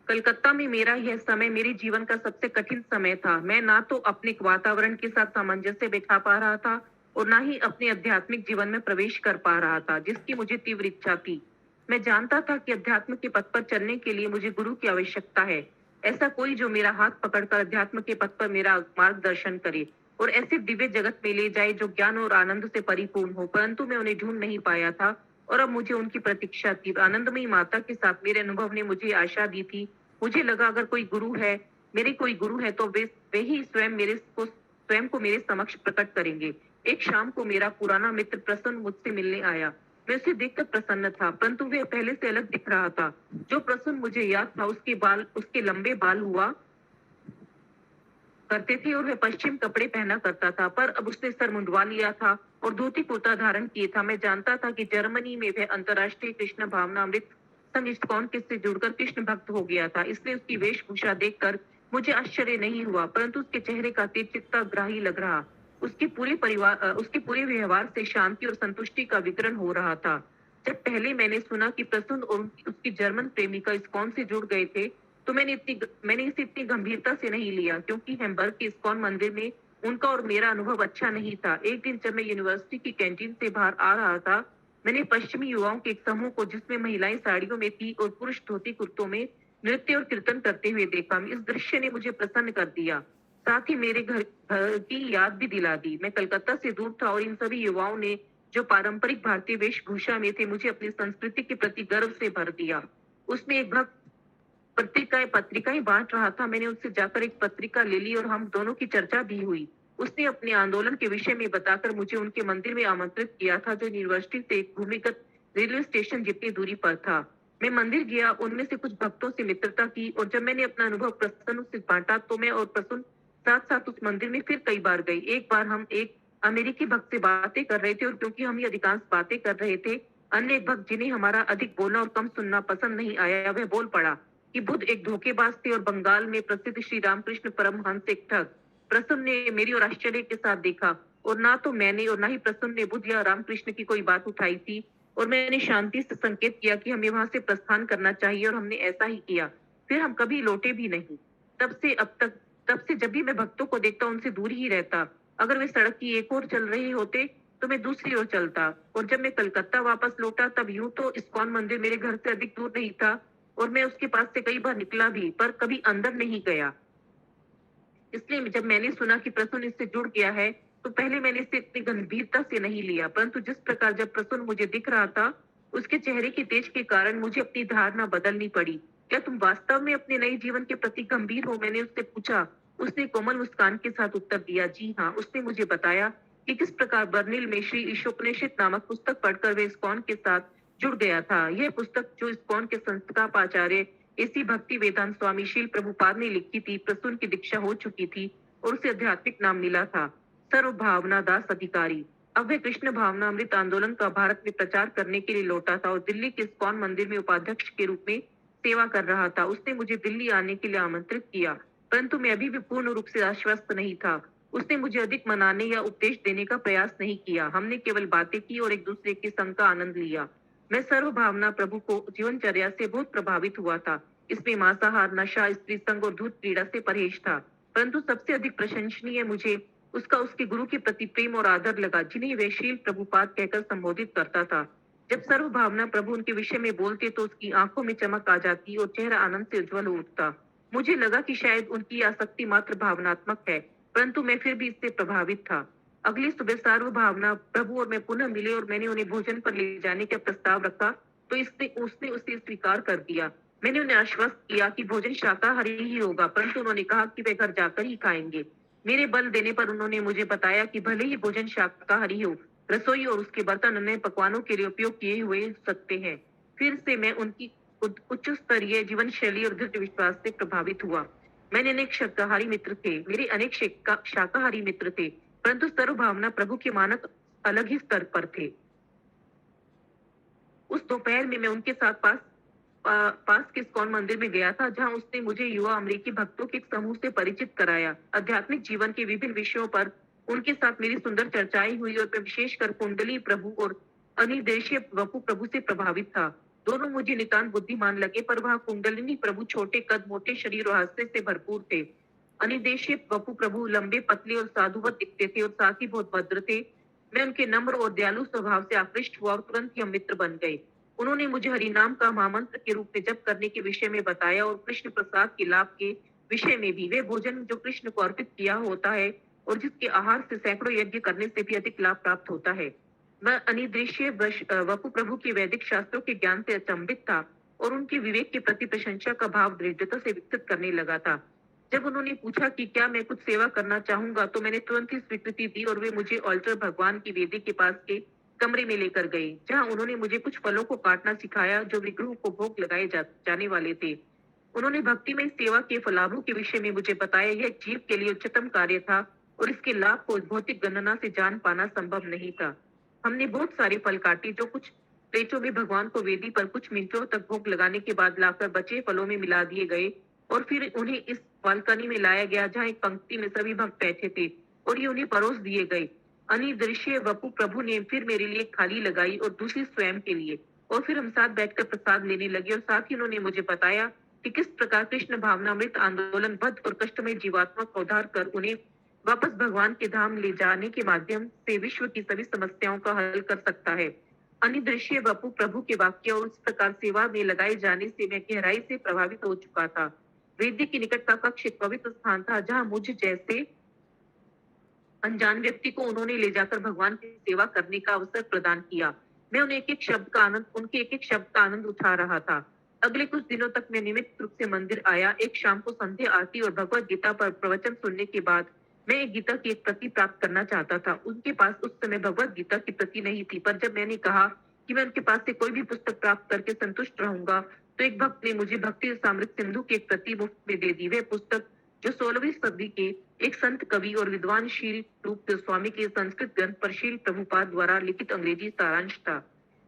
कलकत्ता में मेरा यह समय मेरे जीवन का सबसे कठिन समय था। मैं ना तो अपने वातावरण के साथ सामंजस्य बिठा पा रहा था और ना ही अपने आध्यात्मिक जीवन में प्रवेश कर पा रहा था, जिसकी मुझे तीव्र इच्छा थी। मैं जानता था कि अध्यात्म के पथ पर चलने के लिए मुझे गुरु की आवश्यकता है, ऐसा कोई जो मेरा हाथ पकड़कर अध्यात्म के पथ पर मेरा मार्गदर्शन करे और ऐसे दिव्य जगत में ले जाए जो ज्ञान और आनंद से परिपूर्ण हो। परंतु मैं उन्हें ढूंढ नहीं पाया था और अब मुझे उनकी प्रतीक्षा थी। आनंदमयी माता के साथ मेरे अनुभव ने मुझे आशा दी थी। मुझे लगा, अगर कोई गुरु है, मेरे कोई गुरु है, तो वे ही स्वयं को मेरे समक्ष प्रकट करेंगे। एक शाम को मेरा पुराना मित्र प्रसन्न मुझसे मिलने आया। मैं उसे देखकर प्रसन्न था, परंतु वह पहले से अलग दिख रहा था। जो प्रसन्न मुझे याद था, उसके लंबे बाल हुआ करते थे और वह पश्चिम कपड़े पहना करता था, पर अब उसने सर मुंडवा लिया था और धोती कुर्ता धारण किए था। मैं जानता था कि जर्मनी में वह अंतर्राष्ट्रीय कृष्ण भावनामृत संघ इस्कॉन से जुड़कर कृष्ण भक्त हो गया था, इसलिए उसकी वेशभूषा देखकर मुझे आश्चर्य नहीं हुआ, परंतु उसके चेहरे का तेज चित्तग्राही लग रहा। उसके पूरे व्यवहार से शांति और संतुष्टि का वितरण हो रहा था। जब पहले मैंने सुना कि प्रसून और उसकी जर्मन प्रेमिका इस्कॉन से जुड़ गए थे, तो मैंने इसे इतनी गंभीरता से नहीं लिया, क्योंकि हैम्बर्ग के इस्कॉन मंदिर में उनका और मेरा अनुभव अच्छा नहीं था। एक दिन जब मैं यूनिवर्सिटी की कैंटीन से बाहर आ रहा था, मैंने पश्चिमी युवाओं के एक समूह को, जिसमें महिलाएं साड़ियों में थी और पुरुष धोती कुर्तों में, नृत्य और कीर्तन करते हुए देखा। इस दृश्य ने मुझे प्रसन्न कर दिया, साथ ही मेरे घर की याद भी दिला दी। मैं कलकत्ता से दूर था और इन सभी युवाओं ने, जो पारंपरिक भारतीय वेशभूषा में थे, मुझे अपनी संस्कृति के प्रति गर्व से भर दिया। उसमें एक भक्त पत्रिकाएं बांट रहा था। मैंने उससे जाकर एक पत्रिका ले ली और हम दोनों की चर्चा भी हुई। उसने अपने आंदोलन के विषय में बताकर मुझे उनके मंदिर में आमंत्रित किया था, जो यूनिवर्सिटी से एक भूमिगत रेलवे स्टेशन जितनी दूरी पर था। मैं मंदिर गया, उनमें से कुछ भक्तों से मित्रता की और जब मैंने अपना अनुभव प्रसन्न से बांटा, तो मैं और प्रसून साथ साथ उस मंदिर में फिर कई बार गए। एक बार हम एक अमेरिकी भक्त से बातें कर रहे थे और क्योंकि हम ही अधिकांश बातें कर रहे थे, अन्य एक भक्त, जिन्हें हमारा अधिक बोलना और कम सुनना पसंद नहीं आया, वह बोल पड़ा कि बुद्ध एक धोखेबाज थे और बंगाल में प्रसिद्ध श्री रामकृष्ण परमहंस एक ठग। प्रसन्न ने मेरी और आश्चर्य के साथ देखा और ना तो मैंने और ना ही प्रसन्न ने बुद्ध या रामकृष्ण की कोई बात उठाई थी और मैंने शांति से संकेत किया कि हमें वहां से प्रस्थान करना चाहिए और हमने ऐसा ही किया। फिर हम कभी लौटे भी नहीं। तब से जब भी मैं भक्तों को देखता, उनसे दूर ही रहता। अगर वे सड़क की एक ओर चल रहे होते तो मैं दूसरी ओर चलता। और जब मैं कलकत्ता वापस लौटा, तब यूं तो इस्कॉन मंदिर मेरे घर से अधिक दूर नहीं था और मैं उसके पास से कई बार निकला भी, पर कभी अंदर नहीं गया। इसलिए जब मैंने सुना कि प्रसून इससे जुड़ गया है, तो पहले मैंने इसे इतनी गंभीरता से नहीं लिया, परंतु जिस प्रकार जब प्रसून मुझे दिख रहा था, उसके चेहरे के तेज के कारण मुझे अपनी धारणा बदलनी पड़ी। क्या तुम वास्तव में अपने नए जीवन के प्रति गंभीर हो? मैंने उससे पूछा। उसने कोमल मुस्कान के साथ उत्तर दिया, जी हाँ। उसने मुझे बताया कि किस प्रकार बर्निल में श्री ईशोपनिषद नामक पुस्तक पढ़कर वे इस्कॉन के साथ जुड़ गया था। यह पुस्तक, जो इस्कॉन के संस्थापकाचार्य एसी भक्ति वेदांत स्वामी शील प्रभुपाद ने लिखी थी, प्रसून की दीक्षा हो चुकी थी और उसे आध्यात्मिक नाम मिला था, सर्व भावना दास अधिकारी। अब वह कृष्ण भावनामृत आंदोलन का भारत में प्रचार करने के लिए लौटा था और दिल्ली के इस्कॉन मंदिर में उपाध्यक्ष के रूप में सेवा कर रहा था। उसने मुझे दिल्ली आने के लिए आमंत्रित किया, परंतु मैं अभी भी पूर्ण रूप से आश्वस्त नहीं था। उसने मुझे अधिक मनाने या उपदेश देने का प्रयास नहीं किया। हमने केवल बातें की और एक दूसरे के संग का आनंद लिया। मैं सर्व भावना प्रभु को जीवनचर्या से बहुत प्रभावित हुआ था। इसमें मांसाहार, नशा, स्त्री संग और दूध क्रीड़ा से परहेज था, परंतु सबसे अधिक प्रशंसनीय मुझे उसके गुरु के प्रति प्रेम और आदर लगा, जिन्हें वे शील प्रभुपाद कहकर संबोधित करता था। जब सर्व भावना प्रभु उनके विषय में बोलते तो उसकी आंखों में चमक आ जाती और चेहरा आनंद से उज्जवल हो उठता। मुझे लगा कि शायद उनकी आसक्ति मात्र भावनात्मक है, परंतु मैं फिर भी इससे प्रभावित था। अगली सुबह सार्वभावना प्रभु और मैं पुनः मिले और मैंने उन्हें भोजन पर ले जाने का प्रस्ताव रखा तो इसने उसने उसे स्वीकार कर दिया। मैंने उन्हें आश्वस्त किया कि भोजन शाकाहारी ही होगा, परंतु उन्होंने कहा कि वे घर जाकर ही खाएंगे। मेरे बल देने पर उन्होंने मुझे बताया कि भले ही भोजन शाकाहारी हो, रसोई और उसके बर्तन अन्य पकवानों के लिए उपयोग किए हुए सकते हैं। फिर से मैं उनकी उच्च स्तरीय जीवन शैली और दृढ़ विश्वास से प्रभावित हुआ। मैंने अनेक शाकाहारी मित्र थे, मेरे अनेक शाकाहारी मित्र थे, परंतु सर्वभावना प्रभु के मानक अलग ही स्तर पर थे। उस दोपहर में मैं उनके साथ पास के इस्कॉन मंदिर में गया था, जहां उसने मुझे युवा अमेरिकी भक्तों के एक समूह से परिचित कराया। आध्यात्मिक जीवन के विभिन्न विषयों पर उनके साथ मेरी सुंदर चर्चाएं हुई और मैं विशेषकर कुंडली प्रभु और अनिर्देशीय वपु प्रभु से प्रभावित था। दोनों मुझे नितांत बुद्धिमान लगे, पर वह कुंडलिनी प्रभु छोटे कद, मोटे शरीर और हास्य से भरपूर थे। अनिर्देशीय वपु प्रभु लंबे, पतले और साधुवत दिखते थे और साथ ही बहुत भद्र थे। मैं उनके नम्र और दयालु स्वभाव से आकृष्ट हुआ और तुरंत ही हम मित्र बन गए। उन्होंने मुझे हरिनाम का महामंत्र के रूप में जप करने के विषय में बताया और कृष्ण प्रसाद के लाभ के विषय में भी। वे भोजन जो कृष्ण को अर्पित किया होता है और जिसके आहार से सैकड़ों यज्ञ करने से भी अधिक लाभ प्राप्त होता है। मैं अनिर्देशीय वपु प्रभु के वैदिक शास्त्रों के ज्ञान से अचंभित था और उनके विवेक के प्रति प्रशंसा का भाव दृढ़ता से विकसित करने लगा था। जब उन्होंने पूछा कि क्या मैं कुछ सेवा करना चाहूंगा, तो मैंने तुरंत ही स्वीकृति दी और वे मुझे ऑल्टर भगवान की वेदी के पास के कमरे में लेकर गए, जहां उन्होंने मुझे कुछ फलों को काटना सिखाया जो विग्रहों को भोग लगाए जाने वाले थे। उन्होंने भक्ति में सेवा के फलाभों के विषय में मुझे बताया। यह जीव के लिए उच्चतम कार्य था और इसके लाभ को भौतिक गणना से जान पाना संभव नहीं था। हमने बहुत सारे फल काटे जो कुछ प्लेटों में भगवान को वेदी पर कुछ मिनटों तक भोग लगाने के बाद लाकर बचे फलों में मिला दिए गए और फिर उन्हें इस बालकनी में लाया गया, जहाँ एक पंक्ति में सभी भक्त बैठे थे और ये उन्हें परोस दिए गए। अनिर्देशीय वपु प्रभु ने फिर मेरे लिए थाली लगाई और दूसरी स्वयं के लिए, और फिर हम साथ बैठकर प्रसाद लेने लगे और साथ ही उन्होंने मुझे बताया कि किस प्रकार कृष्ण भावनामृत आंदोलन बद्ध और कष्टमय जीवात्मा का उद्धार कर उन्हें वापस भगवान के धाम ले जाने के माध्यम से विश्व की सभी समस्याओं का हल कर सकता है। अनिर्देशीय वपु प्रभु के वाक्य और इस प्रकार सेवा में लगाए जाने से मैं गहराई से प्रभावित हो चुका था। वेदी के निकट का कक्ष एक पवित्र स्थान था, जहाँ मुझ जैसे अनजान व्यक्ति को उन्होंने ले जाकर भगवान की सेवा करने का अवसर प्रदान किया। मैं उन्हें उनके एक एक शब्द का आनंद उठा रहा था। अगले कुछ दिनों तक मैं नियमित रूप से मंदिर आया। एक शाम को संध्या आरती और भगवत गीता पर प्रवचन सुनने के बाद मैं एक गीता की एक प्रति प्राप्त करना चाहता था। उनके पास उस समय भगवत गीता की प्रति नहीं थी, पर जब मैंने कहा कि मैं उनके पास से कोई भी पुस्तक प्राप्त करके संतुष्ट रहूंगा, तो एक भक्त ने मुझे भक्ति रसामृत सिंधु की एक प्रति मुफ्त में दे दी। वह पुस्तक, जो 16वीं सदी के एक संत कवि और विद्वान शील रूप स्वामी के संस्कृत ग्रंथ पर शील प्रभुपाद द्वारा लिखित अंग्रेजी सारांश था।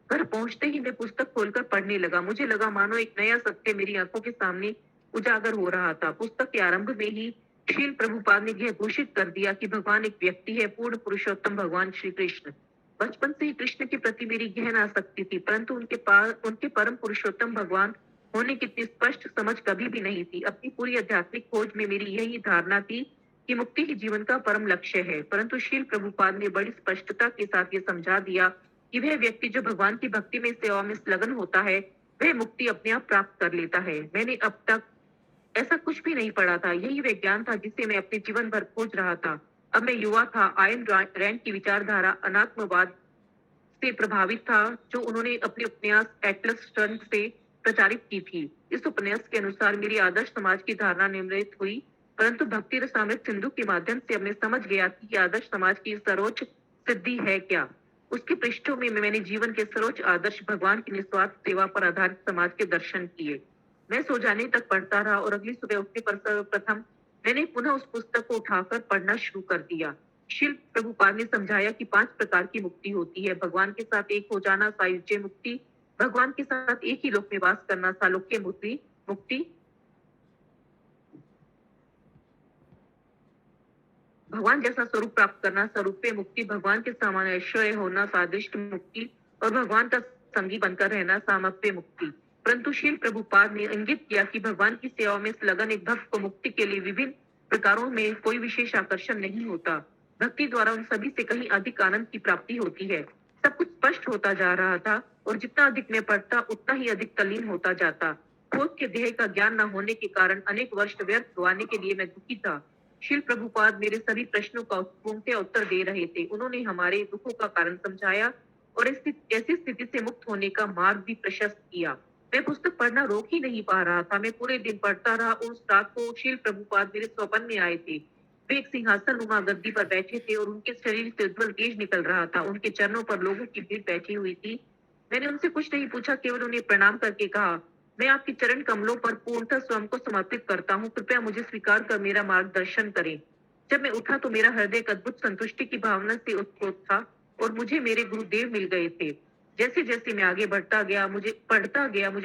घर पहुंचते ही मैं पुस्तक खोलकर पढ़ने लगा। मुझे लगा मानो एक नया सत्य मेरी आंखों के सामने उजागर हो रहा था। पुस्तक के आरंभ में ही शील प्रभुपाद ने यह घोषित कर दिया कि भगवान एक व्यक्ति है, पूर्ण पुरुषोत्तम भगवान श्री कृष्ण। बचपन से ही कृष्ण के प्रति मेरी गहन आसक्ति थी, परंतु उनके परम पुरुषोत्तम भगवान होने की इतनी स्पष्ट समझ कभी भी नहीं थी। अपनी पूरी आध्यात्मिक खोज में मेरी यही धारणा थी कि मुक्ति ही जीवन का परम लक्ष्य है, परंतु शील प्रभुपाद ने बड़ी स्पष्टता के साथ ये समझा दिया कि वह व्यक्ति जो भगवान की भक्ति में सेवा में संलग्न होता है, वह मुक्ति अपने आप प्राप्त कर लेता है। मैंने अब तक ऐसा कुछ भी नहीं पढ़ा था। यही वह ज्ञान था जिसे मैं अपने जीवन भर खोज रहा था। अब मैं युवा था। आयन रैंड की विचारधारा अनात्मवाद से प्रभावित था, जो उन्होंने अपने उपन्यास एटलस श्रृंग से प्रचारित की थी। इस उपन्यास के अनुसार मेरी आदर्श समाज की धारणा निर्मित हुई, परंतु भक्ति रसामृत सिंधु के माध्यम से हमने समझ गया कि आदर्श समाज की सर्वोच्च सिद्धि है क्या। उसके पृष्ठों में मैंने जीवन के सर्वोच्च आदर्श भगवान की निस्वार्थ सेवा पर आधारित समाज के दर्शन किए। मैं सो जाने तक पढ़ता रहा और अगली सुबह उठने पर सर्वप्रथम मैंने पुनः उस पुस्तक को उठाकर पढ़ना शुरू कर दिया। शील प्रभुपाद ने समझाया कि 5 प्रकार की मुक्ति होती है। भगवान के साथ एक हो जाना सायुज्य मुक्ति, भगवान के साथ एक ही लोक में वास करना सालोक्य मुक्ति, भगवान जैसा स्वरूप प्राप्त करना स्वरूपे मुक्ति, भगवान के समान ऐश्वर्य होना सादृश्य मुक्ति और भगवान का संगी बनकर रहना सामप्य मुक्ति। परंतु शील प्रभुपाद ने इंगित किया कि भगवान की सेवा में संलग्न एक भक्त को मुक्ति के लिए विभिन्न प्रकारों में कोई विशेष आकर्षण नहीं होता। भक्ति द्वारा उन सभी से कहीं अधिक आनंद की प्राप्ति होती है। सब कुछ स्पष्ट होता जा रहा था और जितना अधिक मैं पढ़ता उतना ही अधिक तल्लीन होता जाता। खोज के ध्येय का ज्ञान न होने के कारण अनेक वर्ष व्यर्थ गंवाने के लिए मैं दुखी था। शील प्रभुपाद मेरे सभी प्रश्नों का पूर्णतः उत्तर दे रहे थे। उन्होंने हमारे दुखों का कारण समझाया और ऐसी स्थिति से मुक्त होने का मार्ग भी प्रशस्त किया। मैं पुस्तक पढ़ना रोक ही नहीं पा रहा था। मैं पूरे दिन पढ़ता रहा। उस रात को शील प्रभुपाद मेरे स्वप्न में आए थे। वे एक सिंहासन नुमा गद्दी पर बैठे थे और उनके शरीर से उज्जवल तेज निकल रहा था। उनके चरणों पर लोगों की भीड़ बैठी हुई थी। मैंने उनसे कुछ नहीं पूछा, केवल उन्हें प्रणाम करके कहा, मैं आपके चरण कमलों पर पूर्णतः स्वयं को समर्पित करता हूँ। कृपया मुझे स्वीकार कर मेरा मार्गदर्शन करें। जब मैं उठा तो मेरा हृदय एक अद्भुत संतुष्टि की भावना से उत्प्रोत था और मुझे मेरे गुरुदेव मिल गए थे। जैसे जैसे मैं आगे बढ़ता गया, मुझे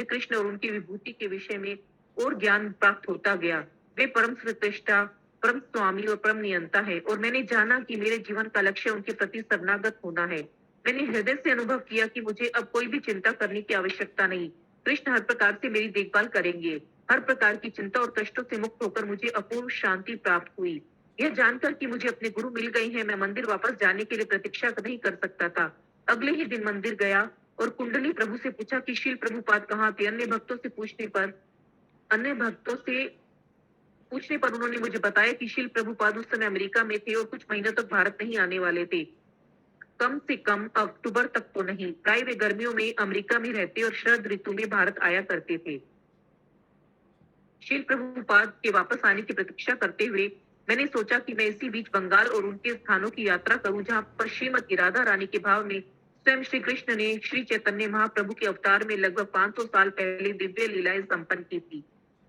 कृष्ण और उनकी विभूति के विषय में और ज्ञान प्राप्त होता गया। वे परम श्रेष्ठा, परम स्वामी और परम नियंता है और मैंने जाना कि मेरे जीवन का लक्ष्य उनके प्रति शरणागत होना है। मैंने हृदय से अनुभव किया कि मुझे अब कोई भी चिंता करने की आवश्यकता नहीं। कृष्ण हर प्रकार से मेरी देखभाल करेंगे। हर प्रकार की चिंता और कष्टों से मुक्त होकर मुझे अपूर्व शांति प्राप्त हुई। यह जानकर कि मुझे अपने गुरु मिल गए हैं, मैं मंदिर वापस जाने के लिए प्रतीक्षा नहीं कर सकता था। अगले ही दिन मंदिर गया और कुंडली प्रभु से पूछा कि शील प्रभुपाद कहाँ थे। अन्य भक्तों से पूछने पर उन्होंने मुझे बताया कि शील प्रभुपाद उस समय अमेरिका में थे और कुछ महीनों तक भारत नहीं आने वाले थे। कम से कम अक्टूबर तक तो नहीं। प्राय वे गर्मियों में अमेरिका में रहते और शरद ऋतु में भारत आया करते थे। शील प्रभुपाद के वापस आने की प्रतीक्षा करते हुए मैंने सोचा कि मैं इसी बीच बंगाल और उनके स्थानों की यात्रा करूं जहां पर श्रीमती राधा रानी के भाव में स्वयं श्री कृष्ण ने श्री चैतन्य महाप्रभु के अवतार में लगभग 500 साल पहले दिव्य लीलाएं संपन्न की थी।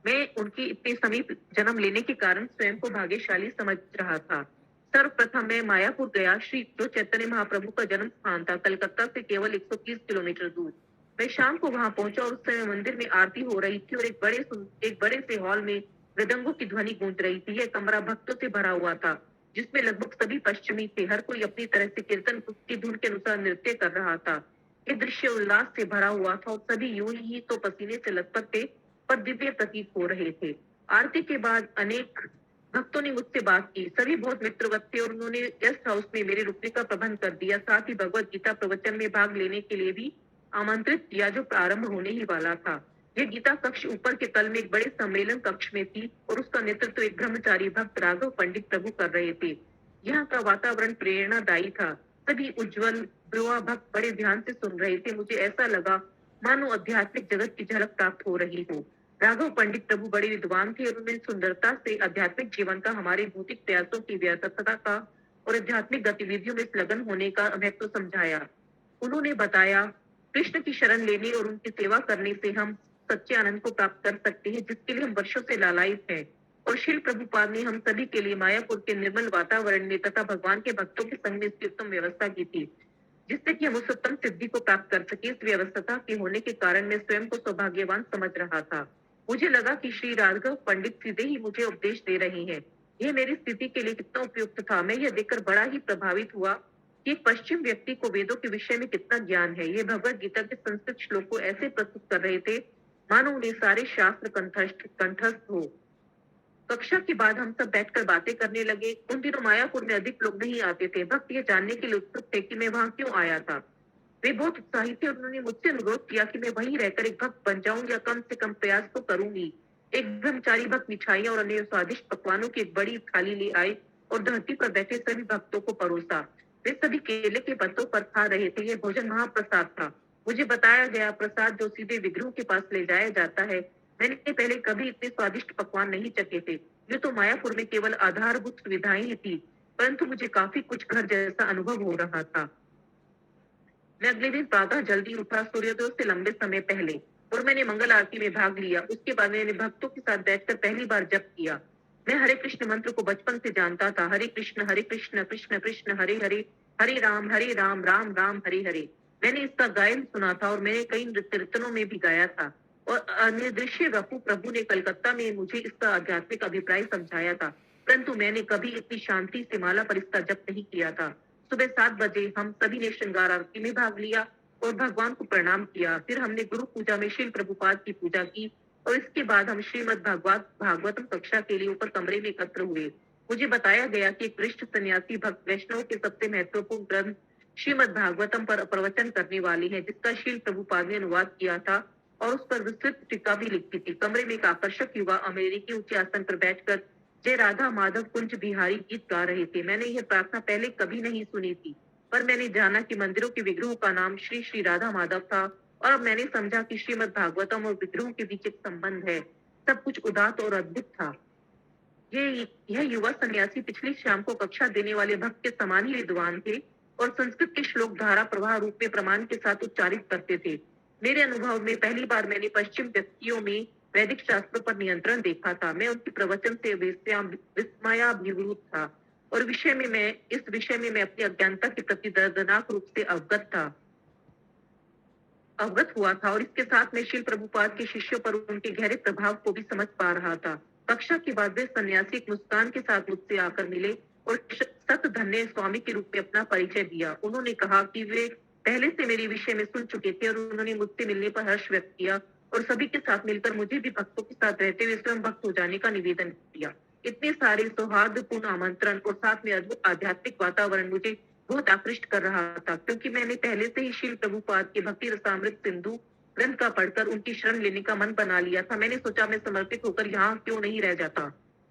मैं उनके इतने समीप जन्म लेने के कारण स्वयं को भाग्यशाली समझ रहा था। सर्वप्रथम मैं मायापुर गया। श्री जो चैतन्य महाप्रभु का जन्म स्थान था, कलकत्ता से केवल 130 किलोमीटर दूर। मैं शाम को वहां पहुंचा और उस समय मंदिर में आरती हो रही थी और एक बड़े से हॉल में मृदंगों की ध्वनि गूंज रही थी। यह कमरा भक्तों से भरा हुआ था, जिसमें लगभग सभी पश्चिमी थे। हर कोई अपनी तरह से कीर्तन की धुन के अनुसार नृत्य कर रहा था। ये दृश्य उल्लास से भरा हुआ था और सभी यूं ही तो पसीने से लथपथ थे, पर दिव्य प्रतीत हो रहे थे। आरती के बाद अनेक भक्तों ने मुझसे बात की। सभी बहुत मित्रवत थे और उन्होंने गेस्ट हाउस में मेरे रुकने का प्रबंध कर दिया। साथ ही भगवत गीता प्रवचन में भाग लेने के लिए भी आमंत्रित किया, जो प्रारंभ होने ही वाला था। यह गीता कक्ष ऊपर के तल में एक बड़े सम्मेलन कक्ष में थी और उसका नेतृत्व एक ब्रह्मचारी भक्त राघव पंडित प्रभु कर रहे थे। यहाँ का वातावरण प्रेरणादायी था। सभी उज्जवल युवा भक्त बड़े ध्यान से सुन रहे थे। मुझे ऐसा लगा मानो आध्यात्मिक जगत की झलक प्राप्त हो रही हो। राघव पंडित प्रभु बड़े विद्वान थे और उन्होंने सुंदरता से आध्यात्मिक जीवन का, हमारे भौतिक प्रयासों की व्यर्थता का और आध्यात्मिक गतिविधियों में संलग्न होने का महत्व समझाया। उन्होंने बताया, कृष्ण की शरण लेने और उनकी सेवा करने से हम सच्चे आनंद को प्राप्त कर सकते हैं, जिसके लिए हम वर्षों से लालायित हैं। और शील प्रभुपाद ने हम सभी के लिए मायापुर के निर्मल वातावरण में तथा भगवान के भक्तों के संग में इसकी उत्तम व्यवस्था की थी, जिससे कि हम उस उत्तम सिद्धि को प्राप्त कर सके। इस व्यवस्था के होने के कारण मैं स्वयं को सौभाग्यवान समझ रहा था। मुझे लगा कि श्री राघव पंडित सीधे ही मुझे उपदेश दे रहे हैं। यह मेरी स्थिति के लिए कितना उपयुक्त था। मैं यह देखकर बड़ा ही प्रभावित हुआ कि एक पश्चिम व्यक्ति को वेदों के विषय में कितना ज्ञान है। ये भगवत गीता के संस्कृत श्लोक को ऐसे प्रस्तुत कर रहे थे मानो उन्हें सारे शास्त्र कंठस्थ हो। कक्षा के बाद हम सब बैठकर बातें करने लगे। उन दिनों मायापुर में अधिक लोग नहीं आते थे। भक्त ये जानने के लिए उत्सुक थे कि मैं वहां क्यों आया था। वे बहुत उत्साहित थे और उन्होंने मुझसे अनुरोध किया कि मैं वहीं रहकर एक भक्त बन जाऊं या कम से कम प्रयास तो करूंगी। एक ब्रह्मचारी भक्त मिठाइयां और अन्य स्वादिष्ट पकवानों की एक बड़ी थाली ले आए और धरती पर बैठे सभी भक्तों को परोसा। वे सभी केले के पत्तों पर खा रहे थे। यह भोजन महाप्रसाद था। मुझे बताया गया, प्रसाद जो सीधे विग्रह के पास ले जाया जाता है। मैंने पहले कभी इतने स्वादिष्ट पकवान नहीं चखे थे। ये तो मायापुर में केवल आधारभूत सुविधाएं ही थी, परंतु मुझे काफी कुछ घर जैसा अनुभव हो रहा था। मैं अगले दिन प्रातः जल्दी उठा, सूर्योदय से लंबे समय पहले, और मैंने मंगल आरती में भाग लिया। उसके बाद मैंने भक्तों के साथ बैठकर पहली बार जप किया। मैं हरे कृष्ण मंत्र को बचपन से जानता था। हरे कृष्ण कृष्ण कृष्ण हरे हरे, हरे राम राम राम हरे हरे। मैंने इसका गायन सुना था और मैंने कई कीर्तनों में भी गाया था। और अनिर्दृश्य वपु प्रभु ने कलकत्ता में मुझे इसका आध्यात्मिक अभिप्राय समझाया था, परंतु मैंने कभी इतनी शांति से माला पर इसका जप नहीं किया था। सुबह 7 बजे हम सभी ने श्रृंगार आरती में भाग लिया और भगवान को प्रणाम किया। फिर हमने गुरु पूजा में शील प्रभुपाद की पूजा की और इसके बाद हम श्रीमद् भागवतम कक्षा के लिए ऊपर कमरे में एकत्र हुए। मुझे बताया गया कि एक वरिष्ठ सन्यासी भक्त वैष्णव के सबसे महत्वपूर्ण ग्रंथ श्रीमद् भागवतम पर प्रवचन करने वाली है, जिसका शील प्रभुपाद ने अनुवाद किया था और उस पर विस्तृत टीका भी लिखी थी। कमरे में एक आकर्षक युवा अमेरिकी ऊंचे आसन पर बैठकर जय राधा माधव कुंज बिहारी गीत गा रहे थे। मैंने यह प्रार्थना पहले कभी नहीं सुनी थी, पर मैंने जाना कि मंदिरों के विग्रहों का नाम श्री श्री राधा माधव था, और अब मैंने समझा कि श्रीमद् भागवतम और विग्रहों के बीच एक संबंध है। सब कुछ उदात्त और अद्भुत था। यह युवा सन्यासी पिछली शाम को कक्षा देने वाले भक्त के समान ही विद्वान थे और संस्कृत के श्लोक धारा प्रवाह रूप में प्रमाण के साथ उच्चारित करते थे। मेरे अनुभव में पहली बार मैंने पश्चिम व्यक्तियों में वैदिक शास्त्रों पर नियंत्रण देखा था। मैं उनके प्रवचन से विस्मयाभिभूत था और इस विषय में मैं अपनी अज्ञानता के प्रति दर्दनाक रूप से अवगत हुआ था, और इसके साथ में श्रील प्रभुपाद के शिष्यों पर उनके गहरे प्रभाव को भी समझ पा रहा था। कक्षा के बाद वे सन्यासी एक मुस्कान के साथ मुझसे आकर मिले और सत धन्य स्वामी के रूप में अपना परिचय दिया। उन्होंने कहा कि वे पहले से मेरे विषय में सुन चुके थे और उन्होंने मुझसे मिलने पर हर्ष व्यक्त किया और सभी के साथ मिलकर मुझे भी भक्तों के साथ रहते हुए स्वयं भक्त हो जाने का निवेदन किया। इतने सारे सौहार्दपूर्ण आमंत्रण और साथ में अद्भुत आध्यात्मिक वातावरण मुझे बहुत आकृष्ट कर रहा था, क्योंकि मैंने पहले से ही श्रील प्रभुपाद के भक्ति रसामृत सिंधु ग्रंथ का पढ़कर उनकी शरण लेने का मन बना लिया था। मैंने सोचा मैं समर्पित होकर यहाँ क्यों नहीं रह जाता।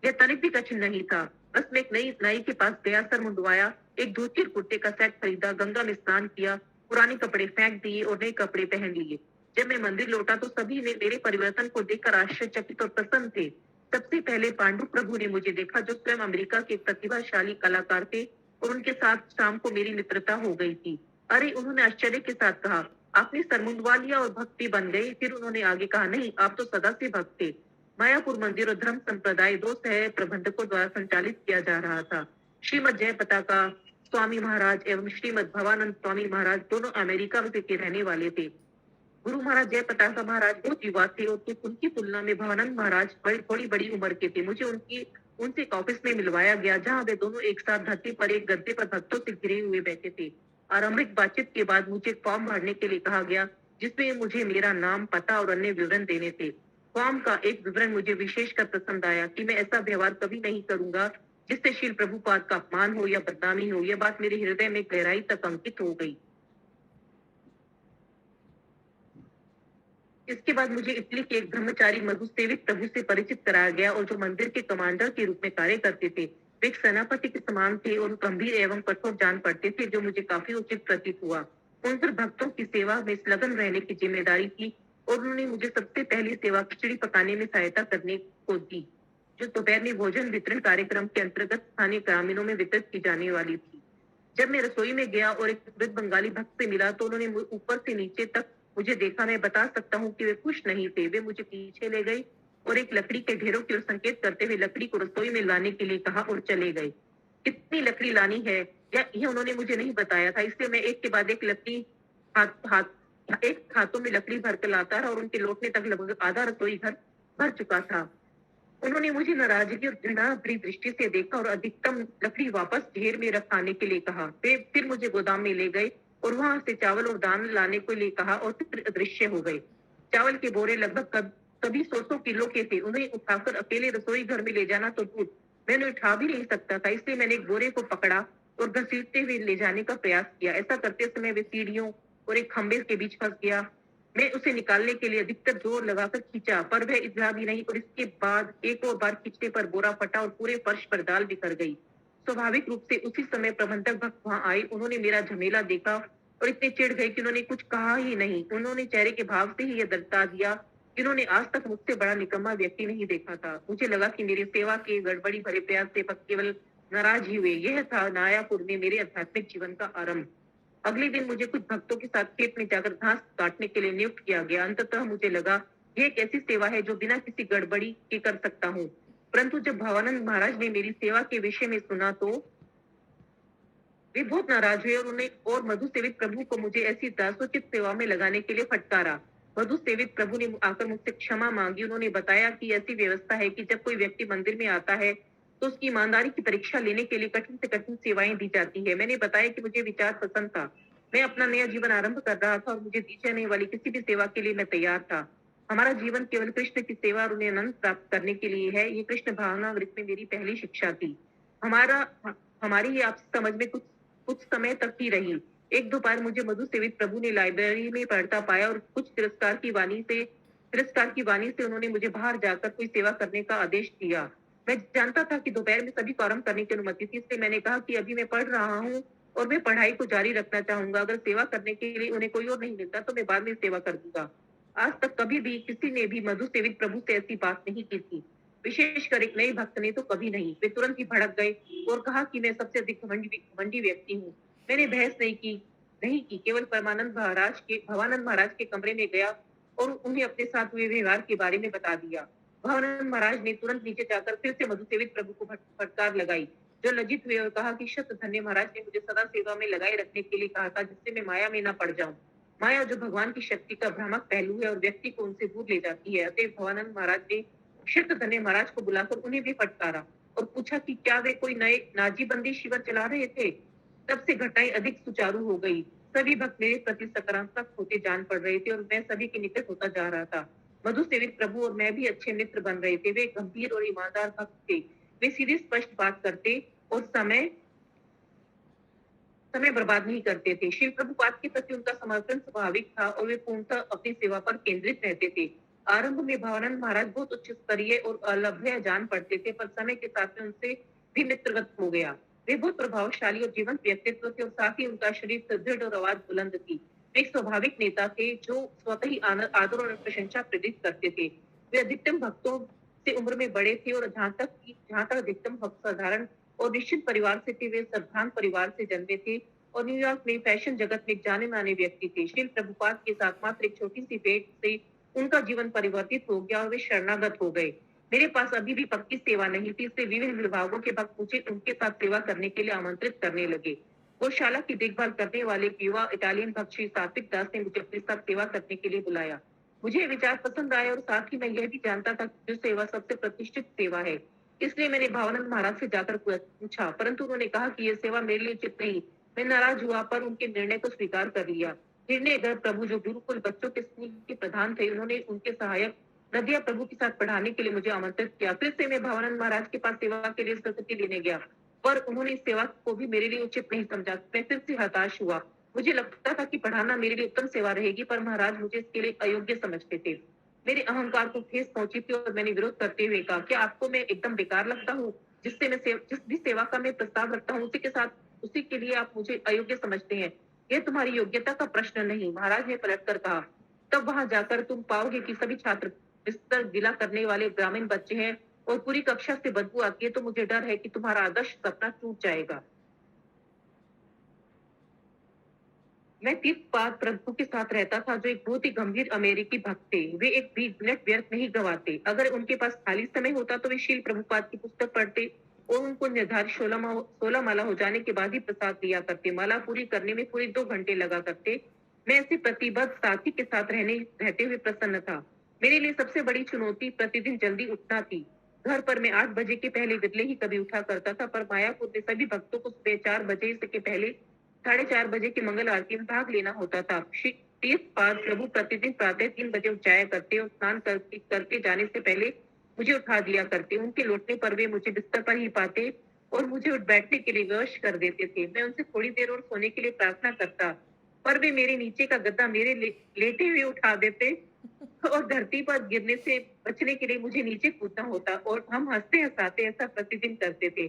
यह तनिक भी कठिन नहीं था। बस मैं एक नई नाई के पास गया, सर मुंडवाया, एक धोती और कुर्ते का सेट खरीदा, गंगा में स्नान किया, पुराने कपड़े फेंक दिए और नए कपड़े पहन लिए। जब मैं मंदिर लौटा तो सभी ने मेरे परिवर्तन को देखकर आश्चर्यचकित और प्रसन्न थे। सबसे पहले पांडु प्रभु ने मुझे देखा, जो स्वयं अमेरिका के प्रतिभाशाली कलाकार थे, और उनके साथ शाम को मेरी मित्रता हो गई थी। अरे, उन्होंने आश्चर्य के साथ कहा, आपने सर मुंडवा लिया और भक्ति बन गई। फिर उन्होंने आगे कहा, नहीं, आप तो सदा से भक्त थे। मायापुर मंदिर और धर्म संप्रदाय 2 सह प्रबंधकों द्वारा संचालित किया जा रहा था। श्रीमद जय पताका स्वामी महाराज एवं श्रीमद भवानंद स्वामी महाराज दोनों अमेरिका के रहने वाले थे। गुरु महाराज जय पताका महाराज बहुत युवा थे और उनकी तुलना में भवानंद महाराज थोड़ी बड़ी उम्र के थे। मुझे उनसे एक ऑफिस में मिलवाया गया, जहां वे दोनों एक साथ धरती पर एक गद्दे पर भक्तों से घिरे हुए बैठे थे। आरंभिक बातचीत के बाद मुझे एक फॉर्म भरने के लिए कहा गया, जिसमें मुझे मेरा नाम, पता और अन्य विवरण देने थे। फॉर्म का एक विवरण मुझे विशेषकर पसंद आया कि मैं ऐसा व्यवहार कभी नहीं करूंगा जिससे श्रील प्रभुपाद का अपमान हो या बदनामी हो। यह बात मेरे हृदय में गहराई तक अंकित हो गई। इसके बाद मुझे इटली के एक ब्रह्मचारी मधु सेवित प्रभु से परिचित कराया गया, और जो मंदिर के कमांडर के रूप में कार्य करते थे। वे एक सेनापति के समान थे और गंभीर एवं कठोर जान पड़ते थे, जो मुझे काफी उचित प्रतीत हुआ। उन पर भक्तों की सेवा में लगन रहने की जिम्मेदारी थी, और उन्होंने मुझे सबसे पहली सेवा खिचड़ी पकाने में सहायता करने को दी, जो दोपहर में भोजन वितरण कार्यक्रम के अंतर्गत स्थानीय ग्रामीणों में वितरित की जाने वाली थी। जब मैं रसोई में गया और एक वृद्ध बंगाली भक्त से मिला तो उन्होंने ऊपर से नीचे तक मुझे देखा। मैं बता सकता हूँ कि वे खुश नहीं थे। वे मुझे पीछे ले गए और एक लकड़ी के ढेरों की ओर संकेत करते हुए लकड़ी को रसोई में लाने के लिए कहा और चले गए। कितनी लकड़ी लानी है यह उन्होंने मुझे नहीं बताया था, इसलिए मैं एक के बाद एक लकड़ी हाथों में लकड़ी भरकर लाता रहा और उनके लौटने तक लगभग आधा रसोई घर भर चुका था। उन्होंने मुझे नाराजगी और घृणा भरी दृष्टि से देखा और अधिकतम लकड़ी वापस ढेर में रखाने के लिए कहा। वे फिर मुझे गोदाम में ले गए और वहां से चावल और दाल लाने के लिए कहा और फिर अदृश्य हो गए। चावल के बोरे लगभग सभी 100 किलो के थे। उन्हें उठाकर अकेले रसोई घर में ले जाना तो दूर, मैं उन्हें उठा भी नहीं सकता था, इसलिए मैंने एक बोरे को पकड़ा और घसीटते हुए ले जाने का प्रयास किया। ऐसा करते समय वे सीढ़ियों और एक खंबे के बीच फंस गया। मैं उसे निकालने के लिए अधिकतर जोर लगाकर खींचा, पर वह इधरा भी नहीं, और इसके बाद एक और बार खींचने पर बोरा फटा और पूरे फर्श पर दाल बिखर गई। स्वाभाविक रूप से उसी समय प्रबंधक भक्त वहां आए। उन्होंने मेरा झमेला देखा और इतने चिढ़ गए कि उन्होंने कुछ कहा ही नहीं। उन्होंने चेहरे के भाव से ही यह दर्शा दिया कि उन्होंने आज तक मुझसे बड़ा निकम्मा व्यक्ति नहीं देखा था। मुझे लगा कि मेरी सेवा के गड़बड़ी भरे प्रयास से भक्त केवल नाराज ही हुए। यह था नायापुर में मेरे आध्यात्मिक जीवन का आरंभ। अगले दिन मुझे कुछ भक्तों के साथ खेत में जाकर घास काटने के लिए नियुक्त किया गया। अंततः मुझे लगा यह एक ऐसी सेवा है जो बिना किसी गड़बड़ी के कर सकता हूँ। परंतु जब भवानंद महाराज ने मेरी सेवा के विषय में सुना तो वे बहुत नाराज हुए और मधु सेवित प्रभु को मुझे ऐसी दासोचित सेवा में लगाने के लिए फटकारा। मधु सेवित प्रभु ने आकर मुझसे क्षमा मांगी। उन्होंने बताया कि ऐसी व्यवस्था है कि जब कोई व्यक्ति मंदिर में आता है तो उसकी ईमानदारी की परीक्षा लेने के लिए कठिन से कठिन सेवाएं दी जाती है। मैंने बताया कि मुझे विचार पसंद था। मैं अपना नया जीवन आरंभ कर रहा था और मुझे दी जाने वाली किसी भी सेवा के लिए मैं तैयार था। हमारा जीवन केवल कृष्ण की सेवा और उन्हें आनंद प्राप्त करने के लिए है। ये कृष्ण भावनामृत में मेरी पहली शिक्षा थी। हमारी ये आपसी समझ में कुछ समय तक ही रही। एक दोपहर मुझे मधु सेवित प्रभु ने लाइब्रेरी में पढ़ता पाया और कुछ तिरस्कार की वाणी से उन्होंने मुझे बाहर जाकर कोई सेवा करने का आदेश दिया। मैं जानता था कि दोपहर में सभी को आराम करने की अनुमति थी, इसलिए मैंने कहा कि अभी मैं पढ़ रहा हूँ और मैं पढ़ाई को जारी रखना चाहूंगा। अगर सेवा करने के लिए उन्हें कोई और नहीं मिलता तो मैं बाद में सेवा कर दूंगा। आज तक कभी भी किसी ने भी मधु सेवित प्रभु से ऐसी बात नहीं की थी, विशेषकर एक नए भक्त ने तो कभी नहीं। वे तुरंत ही भड़क गए और कहा कि मैं सबसे अधिक घमंडी व्यक्ति हूँ। मैंने बहस नहीं की, केवल भवानंद महाराज के कमरे में गया और उन्हें अपने साथ हुए व्यवहार के बारे में बता दिया। भवानंद महाराज ने तुरंत नीचे जाकर फिर से मधु सेवित प्रभु को फटकार लगाई, जो लज्जित हुए और कहा कि शत धन्य महाराज ने मुझे सदा सेवा में लगाए रखने के लिए कहा था, जिससे मैं माया में न पड़ जाऊं। माया जो भगवान की शक्ति का भ्रामक पहलू है और व्यक्ति को उनसे दूर ले जाती है। अतः भवानंद महाराज ने शत धन्य महाराज को बुलाकर उन्हें भी फटकारा और पूछा कि क्या वे कोई नए नाजीबंदी शिविर चला रहे थे। तब से घटनाएं अधिक सुचारू हो गई। सभी भक्त मेरे प्रति सकारात्मक होते जान पड़ रहे थे और मैं सभी के निकट होता जा रहा था। मधु सेवित प्रभु और मैं भी अच्छे मित्र बन रहे थे। वे गंभीर और ईमानदार भक्त थे। वे सीधी स्पष्ट बात करते और समय बर्बाद नहीं करते थे। श्री प्रभुपाद के प्रति उनका समर्पण स्वाभाविक था और वे पूर्णतः अपनी सेवा पर केंद्रित रहते थे। आरंभ में भवानंद महाराज बहुत उच्च स्तरीय और अलभ्य जान पड़ते थे, पर समय के साथ में उनसे भी मित्रवत हो गया। वे बहुत प्रभावशाली और जीवंत व्यक्तित्व थे और साथ ही उनका शरीर सुदृढ़ और आवाज बुलंद थी। वे एक स्वाभाविक नेता थे जो स्वतः ही आदर और प्रशंसा प्रेरित करते थे। वे अधिकतम भक्तों से उम्र में बड़े थे और जहाँ तक अधिकतम भक्त साधारण और निश्चित परिवार से थे। वे संभ्रांत परिवार से जन्मे थे और न्यूयॉर्क में फैशन जगत में जाने माने व्यक्ति थे। श्री प्रभुपाद के साथ मात्र एक छोटी सी भेंट से उनका जीवन परिवर्तित हो गया और वे शरणागत हो गए। मेरे पास अभी भी पक्की सेवा नहीं थी, इसलिए विभिन्न विभागों के भक्त मुझे उनके साथ सेवा करने के लिए आमंत्रित करने लगे। गौशाला की देखभाल करने वाले एक युवा इटालियन भक्त श्री सात्विक दास ने मुझे अपने साथ सेवा करने के लिए बुलाया। मुझे विचार पसंद आया और साथ ही मैं यह भी जानता था कि जो सेवा सबसे प्रतिष्ठित सेवा है, इसलिए मैंने भवानंद महाराज से जाकर पूछा, परंतु उन्होंने कहा कि यह सेवा मेरे लिए उचित नहीं। मैं नाराज हुआ पर उनके निर्णय को स्वीकार कर लिया। निर्णय अगर प्रभु जो गुरुकुल बच्चों के स्कूल के प्रधान थे, उन्होंने उनके सहायक नदिया प्रभु के साथ पढ़ाने के लिए मुझे आमंत्रित किया। फिर से मैं भवानंद महाराज के पास सेवा के लिए स्वीकृति लेने गया, पर उन्होंने इस सेवा को भी मेरे लिए उचित नहीं समझा। मैं फिर से हताश हुआ। मुझे लगता था कि पढ़ाना मेरे लिए उत्तम सेवा रहेगी, पर महाराज मुझे इसके लिए अयोग्य समझते थे। मेरे अहंकार को ठेस पहुंची थी और मैंने विरोध करते हुए कहा, क्या आपको मैं एकदम बेकार लगता हूँ? जिस भी सेवा का मैं प्रस्ताव रखता हूँ उसी के लिए आप मुझे अयोग्य समझते हैं। यह तुम्हारी योग्यता का प्रश्न नहीं, महाराज ने पलटकर कहा। तब वहां जाकर तुम पाओगे कि सभी छात्र बिस्तर गिला करने वाले ग्रामीण बच्चे हैं और पूरी कक्षा से बदबू आती है, तो मुझे डर है कि तुम्हारा आदर्श सपना टूट जाएगा। मैं तीर्थपाद प्रभु के साथ रहता था, जो एक बहुत ही गंभीर अमेरिकी भक्त थे। वे एक भी मिनट व्यर्थ नहीं गवाते। अगर उनके पास खाली समय होता तो वे शील प्रभुपाद की पुस्तक पढ़ते और उनको निर्धारित 16 माला हो जाने के बाद ही प्रसाद दिया करते। माला पूरी करने में पूरे 2 घंटे लगा करते। मैं ऐसे प्रतिबद्ध साथी के साथ रहते हुए प्रसन्न था। मेरे लिए सबसे बड़ी चुनौती प्रतिदिन जल्दी उठना थी। घर पर मैं 8 बजे के पहले विरले ही कभी उठा करता था, पर मायापुर में सभी भक्तों को सुबह 4 बजे से के पहले 4:30 बजे की मंगल आरती में भाग लेना होता था। तीर्थपाद प्रभु प्रतिदिन प्रातः 3 बजे उठ जाया करते और स्नान करके जाने से पहले मुझे उठा दिया करते। उनके लौटने पर वे मुझे बिस्तर पर ही पाते और मुझे उठ बैठने के लिए विवश कर देते थे। मैं उनसे थोड़ी देर और सोने के लिए प्रार्थना करता, पर वे मेरे नीचे का गद्दा मेरे लेटे हुए उठा देते और धरती पर गिरने से बचने के लिए मुझे नीचे कूदना होता और हम हंसते हंसाते ऐसा प्रतिदिन करते थे।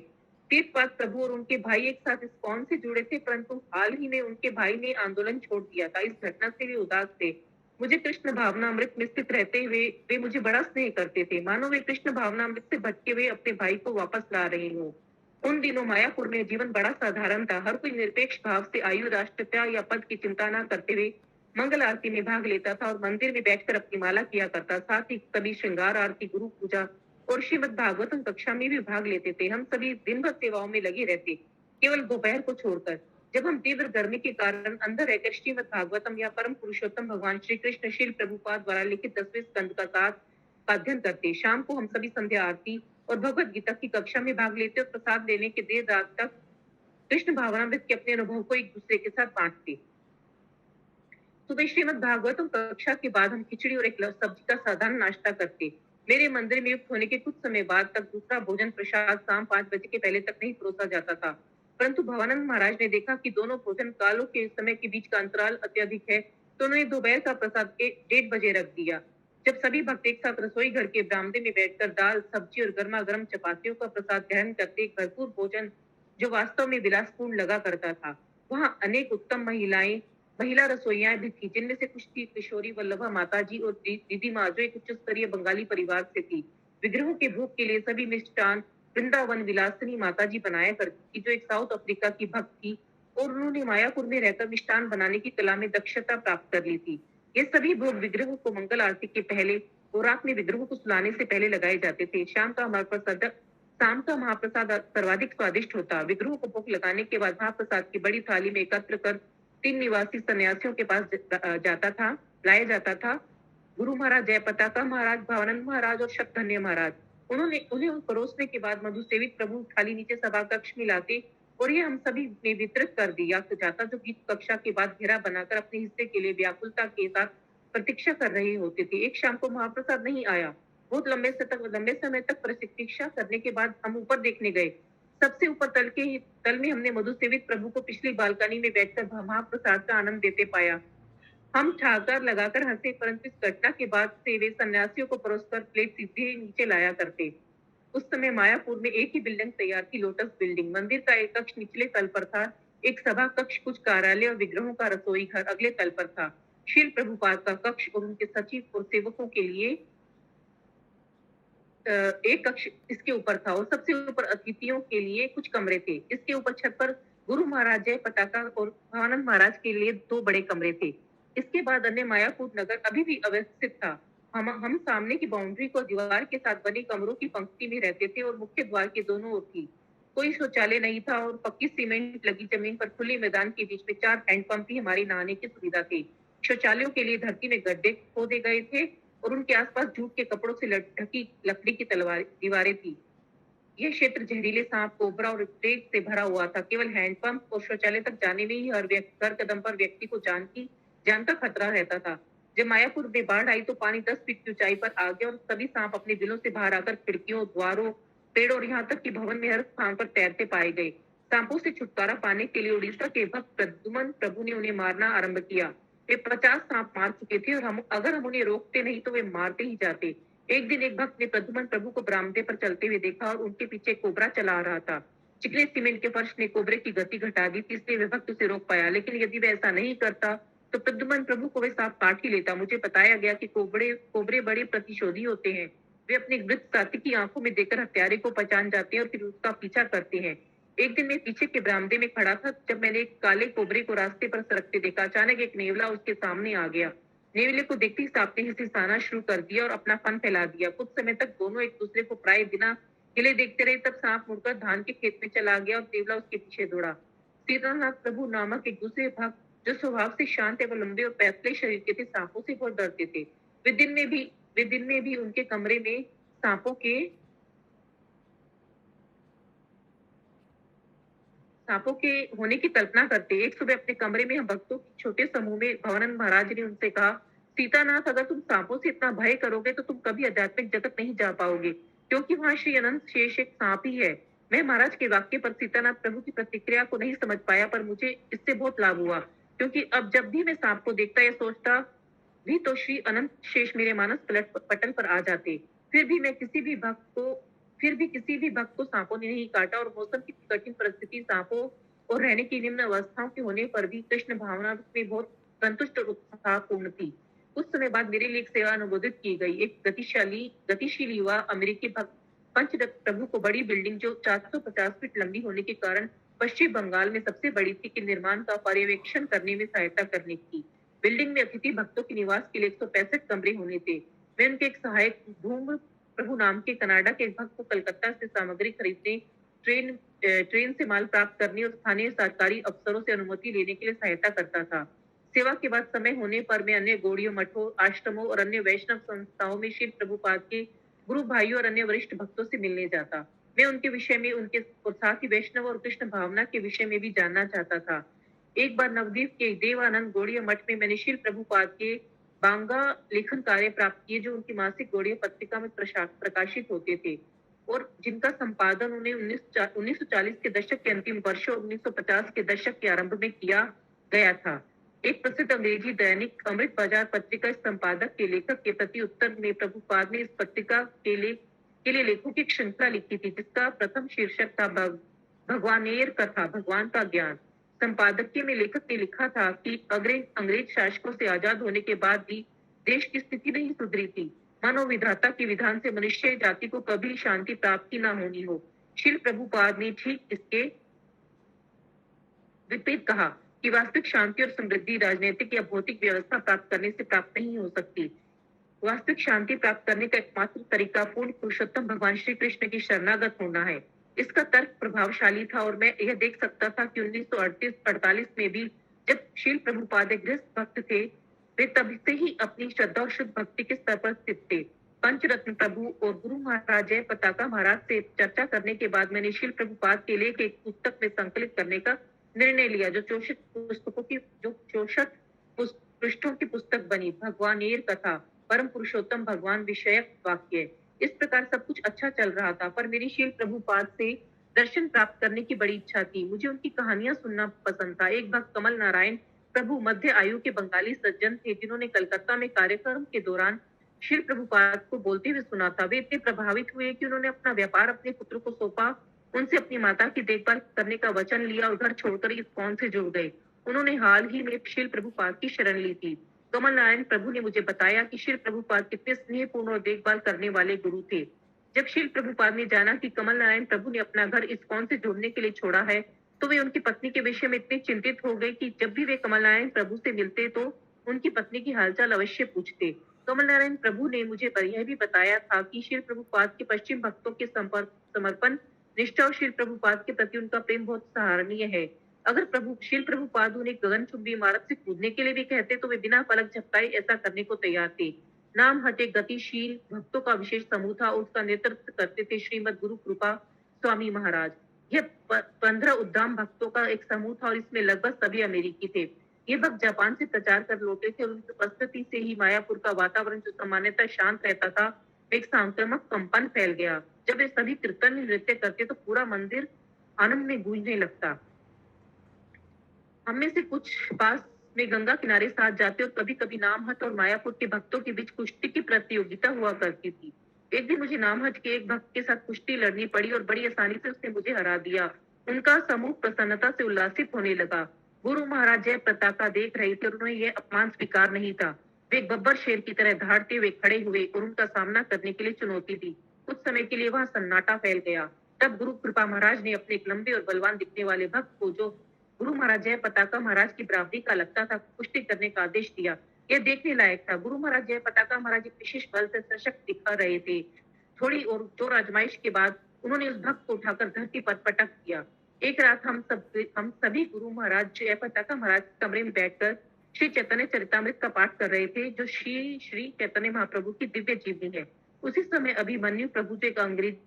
तीर्थपाद प्रभु और उनके भाई एक साथ इस्कॉन से जुड़े थे, परंतु हाल ही में उनके भाई ने आंदोलन छोड़ दिया था। इस घटना से वे उदास थे। मुझे कृष्ण भावनामृत में स्थित रहते हुए वे मुझे बड़ा स्नेह करते थे, मानो वे कृष्ण भावनामृत से भटके हुए अपने भाई को वापस ला रहे हो। उन दिनों मायापुर में जीवन बड़ा साधारण था। हर कोई निरपेक्ष भाव से आयु, राष्ट्रता या पद की चिंता न करते हुए मंगल आरती में भाग लेता था और मंदिर में बैठकर अपनी माला किया करता। साथ ही कभी श्रृंगार आरती, गुरु पूजा और श्रीमद भागवतम कक्षा में भी भाग लेते थे। हम सभी दिन भर सेवाओं में लगे रहते, केवल दोपहर को छोड़कर, जब हम तीव्र गर्मी के कारण अंदर रहकर श्रीमद भागवतम या परम पुरुषोत्तम भगवान श्री कृष्ण शील प्रभुपाद द्वारा लिखित 10वें स्कंद का अध्ययन करते। शाम को हम सभी संध्या आरती और भगवत गीता की कक्षा में भाग लेते और प्रसाद लेने के देर रात तक कृष्ण भावनामृत के अपने अनुभव को एक दूसरे के साथ बांटते। सुबह श्रीमद भागवतम कक्षा के बाद हम खिचड़ी और एक सब्जी का साधारण नाश्ता करते। मेरे मंदिर में युक्त होने के कुछ समय बाद तक दूसरा भोजन प्रसाद शाम 5 बजे के पहले तक नहीं परोसा जाता था, परंतु भवानंद महाराज ने देखा कि दोनों भोजन कालों के समय के बीच का अंतराल अत्यधिक है, तो उन्होंने दोपहर का प्रसाद के 1:30 बजे रख दिया। जब सभी भक्त एक साथ रसोई घर के बरामदे में बैठकर दाल, सब्जी और गर्मा गर्म चपातियों का प्रसाद ग्रहण करते एक भरपूर भोजन जो वास्तव में विलासपूर्ण लगा करता था, वहाँ अनेक उत्तम महिला रसोइयां भी थी, जिनमें से कुछ थी किशोरी वल्लभा माताजी और दीदी माँ, जो एक उच्च स्तरीय बंगाली परिवार से थी। विग्रहों के भोग के लिए सभी मिष्टान वृंदावन विलासिनी माताजी बनाया करती थी, जो एक साउथ अफ्रीका की भक्त थी और उन्होंने मायापुर में रहकर मिष्टान बनाने की कला में दक्षता प्राप्त कर ली थी। ये सभी भोग विग्रहों को मंगल आरती के पहले और रात में विग्रहों को सुलाने से पहले लगाए जाते थे। शाम का महाप्रसाद सर्वाधिक स्वादिष्ट होता। विग्रहों को भोग लगाने के बाद महाप्रसाद की बड़ी थाली में एकत्र कर 3 निवासी सन्यासियों के पास लाया जाता था। गुरु महाराज, जय पताका महाराज, भावानंद महाराज और शब्दधन्य महाराज। उन्हें परोसने के बाद मधु सेवित प्रभु थाली नीचे सभा कक्ष में लाते और ये हम सभी ने वितरित कर दिया जाता, जो गीत कक्षा के बाद घेरा बनाकर अपने हिस्से के लिए व्याकुलता के साथ प्रतीक्षा कर रहे होते थे। एक शाम को महाप्रसाद नहीं आया। बहुत लंबे समय तक प्रतीक्षा करने के बाद हम ऊपर देखने गए। सबसे ऊपर तल में हमने मधु सेवित प्रभु को पिछली बालकनी में बैठकर महाप्रसाद का आनंद देते पाया। हम ठाकर लगाकर हंसे, परंतु इस घटना के बाद से वे सन्यासियों को परोसकर प्लेट सीधे नीचे लाया करते। उस समय मायापुर में एक ही बिल्डिंग तैयार थी, लोटस बिल्डिंग। मंदिर का एक कक्ष निचले तल पर था, एक सभा कक्ष, कुछ कार्यालय और विग्रहों का रसोई घर अगले तल पर था। शील प्रभुपाद का कक्ष और उनके सचिव और सेवकों के लिए एक कक्ष इसके ऊपर था और सबसे ऊपर अतिथियों के लिए कुछ कमरे थे। इसके ऊपर छत पर गुरु महाराज, जय पताका और भावानंद महाराज के लिए 2 बड़े कमरे थे। इसके बाद अन्य मायापुर नगर अभी भी अवस्थित था। हम सामने की बाउंड्री को दीवार के साथ बने कमरों की पंक्ति में रहते थे और मुख्य द्वार के दोनों ओर थी। कोई शौचालय नहीं था और पक्की सीमेंट लगी जमीन पर खुले मैदान के बीच में 4 हैंडपंप ही हमारी नहाने की सुविधा थी। शौचालयों के लिए धरती में गड्ढे खोदे गए थे और उनके आसपास जूट के कपड़ों से ढकी लकड़ी की दीवारें थी। यह क्षेत्र जहरीले सांप, कोबरा और प्लेग से भरा हुआ था। केवल हैंडपंप और शौचालय तक जाने में ही हर कदम पर व्यक्ति को जान का खतरा रहता था। जब मायापुर में बाढ़ आई तो पानी 10 फीट की ऊंचाई पर आ गया और सभी सांप अपने बिलों से बाहर आकर खिड़कियों, द्वारों, पेड़ और यहाँ तक कि भवन में हर स्थान पर तैरते पाए गए। सांपों से छुटकारा पाने के लिए उड़ीसा के भक्त प्रद्युमन प्रभु ने उन्हें मारना आरंभ किया। वे 50 सांप मार चुके थे और अगर हम उन्हें रोकते नहीं तो वे मारते ही जाते। एक दिन एक भक्त ने प्रद्युमन प्रभु को बरामदे पर चलते हुए देखा और उनके पीछे कोबरा चला आ रहा था। चिकने सीमेंट के फर्श ने कोबरे की गति घटा दी थी, इसलिए वे भक्त उसे रोक पाया। लेकिन यदि वे ऐसा नहीं करता तो प्रद्युमन प्रभु को वे सांप काट ही लेता। मुझे बताया गया कि कोबरे बड़े प्रतिशोधी होते हैं। वे अपने मृत साथी की आंखों में देखकर हत्यारे को पहचान जाते हैं और फिर उसका पीछा करते हैं। एक दिन मैं पीछे के बरामदे में खड़ा था जब मैंने एक काले कोबरे को रास्ते पर सरकते देखा। अचानक एक नेवला उसके सामने आ गया। नेवले को देखते ही सांप ने हिसाना शुरू कर दिया और अपना फन फैला दिया। कुछ समय तक दोनों एक दूसरे को प्राय बिना हिले देखते रहे। तब सांप मुड़कर धान के खेत में चला गया और नेवला उसके पीछे दौड़ा। सीतानाथ प्रभु नामक एक दूसरे भक्त, जो स्वभाव से शांत एवं लंबे और पैतले शरीर के थे, सांपों से बहुत डरते थे। वे दिन में भी उनके कमरे में सांपों के होने की कल्पना करते। एक सुबह अपने कमरे में हम भक्तों के छोटे समूह में भवानंद महाराज ने उनसे कहा, सीतानाथ, अगर तुम सांपों से इतना भय करोगे तो तुम कभी आध्यात्मिक जगत नहीं जा पाओगे, क्योंकि वहां श्री अनंत शेष एक सांप ही है। मैं महाराज के वाक्य पर सीतानाथ प्रभु की प्रतिक्रिया को नहीं समझ पाया, पर मुझे इससे बहुत लाभ हुआ, क्योंकि अब जब भी मैं सांप को देखता या सोचता भी तो श्री अनंत शेष मेरे मानस पटल पर आ जाते। फिर भी किसी भी भक्त को सांपों ने नहीं काटा और मौसम की कठिन परिस्थिति, सांपों और रहने की निम्न अवस्थाओं के होने पर भी कृष्ण भावना में बहुत संतुष्ट और उत्साहपूर्ण थी। कुछ समय बाद मेरे लिए एक सेवा अनुमोदित की गई। एक गतिशील युवा अमेरिकी भक्त पंचरत्न प्रभु को बड़ी बिल्डिंग जो 450 फीट लंबी होने के कारण पश्चिम बंगाल में सबसे बड़ी थी के निर्माण का पर्यवेक्षण करने में सहायता करने की। बिल्डिंग में अतिथि भक्तों के निवास के लिए 165 कमरे होने थे। मैं उनके एक सहायक धूम प्रभु नाम के कनाडा के एक भक्त को कलकत्ता से सामग्री खरीदने, ट्रेन से माल प्राप्त करने और स्थानीय सरकारी अफसरों से अनुमति लेने के लिए सहायता करता था। सेवा के बाद समय होने पर मैं अन्य गौड़ियों, मठों, आश्रमों और अन्य वैष्णव संस्थाओं में श्री प्रभुपाद के गुरु भाइयों और अन्य वरिष्ठ भक्तों से मिलने जाता। मैं उनके विषय में, उनके और साथ ही वैष्णव और कृष्ण भावना के विषय में भी जानना चाहता था। एक बार नवद्वीप के देवानंद गौड़ीय मठ में मैंने श्री प्रभुपाद के बांगा लेखन कार्य प्राप्त किए, जो उनकी मासिक गौड़ीय पत्रिका में प्रकाशित होते थे और जिनका संपादन उन्हें 1940 के दशक के अंतिम वर्षों और 1950 के दशक के आरंभ में किया गया था। एक प्रसिद्ध अंग्रेजी दैनिक अमृत बाजार पत्रिका संपादक के लेखक के प्रति उत्तर में प्रभुपाद ने इस पत्रिका के लिए लेखों की एक श्रृंखला लिखी थी, जिसका प्रथम शीर्षक था भगवानेर कथा, भगवान का ज्ञान। संपादकीय में लेखक ने लिखा था कि अंग्रेज शासकों से आजाद होने के बाद भी देश की स्थिति नहीं सुधरी थी। मानव विधाता के विधान से मनुष्य जाति को कभी शांति प्राप्ति न होनी हो। श्रील प्रभुपाद ने ठीक इसके विपरीत कहा कि वास्तविक शांति और समृद्धि राजनीतिक या भौतिक व्यवस्था प्राप्त करने से प्राप्त नहीं हो सकती। वास्तविक शांति प्राप्त करने का एकमात्र तरीका पूर्ण पुरुषोत्तम भगवान श्री कृष्ण की शरणागत होना है। इसका तर्क प्रभावशाली था और मैं यह देख सकता था कि 1938-48 में भी जब श्रील प्रभुपाद एक गृहस्थ भक्त थे, वे तब से ही अपनी श्रद्धा और शुद्ध भक्ति के स्तर पर स्थित थे। पंचरत्न प्रभु और गुरु महाराज जय पताका महाराज से चर्चा करने के बाद मैंने श्रील प्रभुपाद के लेख एक पुस्तक में संकलित करने का निर्णय लिया, जो 64 पृष्ठों की पुस्तक बनी। भगवानेर कथा, परम पुरुषोत्तम भगवान विषयक वाक्य। इस प्रकार सब कुछ अच्छा चल रहा था, पर मेरी श्रील प्रभुपाद से दर्शन प्राप्त करने की बड़ी इच्छा थी। मुझे उनकी कहानियां सुनना पसंद था। एक भक्त कमल नारायण प्रभु मध्य आयु के बंगाली सज्जन थे, जिन्होंने कलकत्ता में कार्यक्रम के दौरान श्रील प्रभुपाद को बोलते हुए सुना था। वे इतने प्रभावित हुए कि उन्होंने अपना व्यापार अपने पुत्र को सौंपा, उनसे अपनी माता की देखभाल करने का वचन लिया और घर छोड़कर इस्कॉन से जुड़ गए। उन्होंने हाल ही में श्रील प्रभुपाद की शरण ली थी। कमल नारायण प्रभु ने मुझे बताया कि श्रील प्रभुपाद कितने स्नेहपूर्ण और देखभाल करने वाले गुरु थे। जब श्रील प्रभुपाद ने जाना कि कमल नारायण प्रभु ने अपना घर इस्कॉन से जोड़ने के लिए छोड़ा है, तो वे उनकी पत्नी के विषय में इतने चिंतित हो गए कि जब भी वे कमल नारायण प्रभु से मिलते तो उनकी पत्नी की हालचाल अवश्य पूछते। कमल नारायण प्रभु ने मुझे यह भी बताया था कि श्रील प्रभुपाद के पश्चिम भक्तों के समर्पण, निष्ठा और श्रील प्रभुपाद के प्रति उनका प्रेम बहुत सराहनीय है। अगर श्रील प्रभुपाद उन्हें गगनचुंबी इमारत से कूदने के लिए भी कहते तो वे बिना पलक झपकाए ऐसा करने को तैयार थे। नाम हटे गतिशील भक्तों का विशेष समूह था, उसका नेतृत्व करते थे श्रीमद गुरु कृपा स्वामी महाराज। यह 15 उद्दाम भक्तों का एक समूह था और इसमें लगभग सभी अमेरिकी थे। ये भक्त जापान से प्रचार कर लौटे थे और उनकी उपस्थिति से ही मायापुर का वातावरण, जो सामान्यतः शांत रहता था, एक संक्रामक कंपन फैल गया। जब वे सभी कीर्तन नृत्य करते तो पूरा मंदिर आनंद में गूंजने लगता। हम में से कुछ पास में गंगा किनारे साथ जाते और कभी कभी नामहट और मायापुर के भक्तों के बीच कुश्ती की प्रतियोगिता हुआ करती थी। एक दिन मुझे नामहट के एक भक्त के साथ कुश्ती लड़नी पड़ी और बड़ी आसानी से उसने मुझे हरा दिया। उनका समूह प्रसन्नता से उल्लासित होने लगा। गुरु महाराज जय पताका देख रहे थे और उन्हें यह अपमान स्वीकार नहीं था। वे एक बब्बर शेर की तरह दहाड़ते हुए खड़े हुए और उनका सामना करने के लिए चुनौती दी। कुछ समय के लिए वहां सन्नाटा फैल गया। तब गुरु कृपा महाराज ने अपने एक लंबे और बलवान दिखने वाले भक्त को, जो गुरु महाराज जय पताका महाराज की बराबरी का लगता था, कुश्ती करने का आदेश दिया। यह देखने लायक था। गुरु महाराज जय पताका महाराज एक विशेष बल से सशक्त दिखा रहे थे। थोड़ी और जोर आजमाइश के बाद उन्होंने उस भक्त को उठाकर धरती पर पटक दिया। एक रात हम सभी गुरु महाराज जय पताका महाराज कमरे में बैठकर श्री चैतन्य चरितामृत का पाठ कर रहे थे, जो श्री चैतन्य महाप्रभु की दिव्य जीवनी है। उसी समय अभिमन्यु प्रभु, जो एक अंग्रेज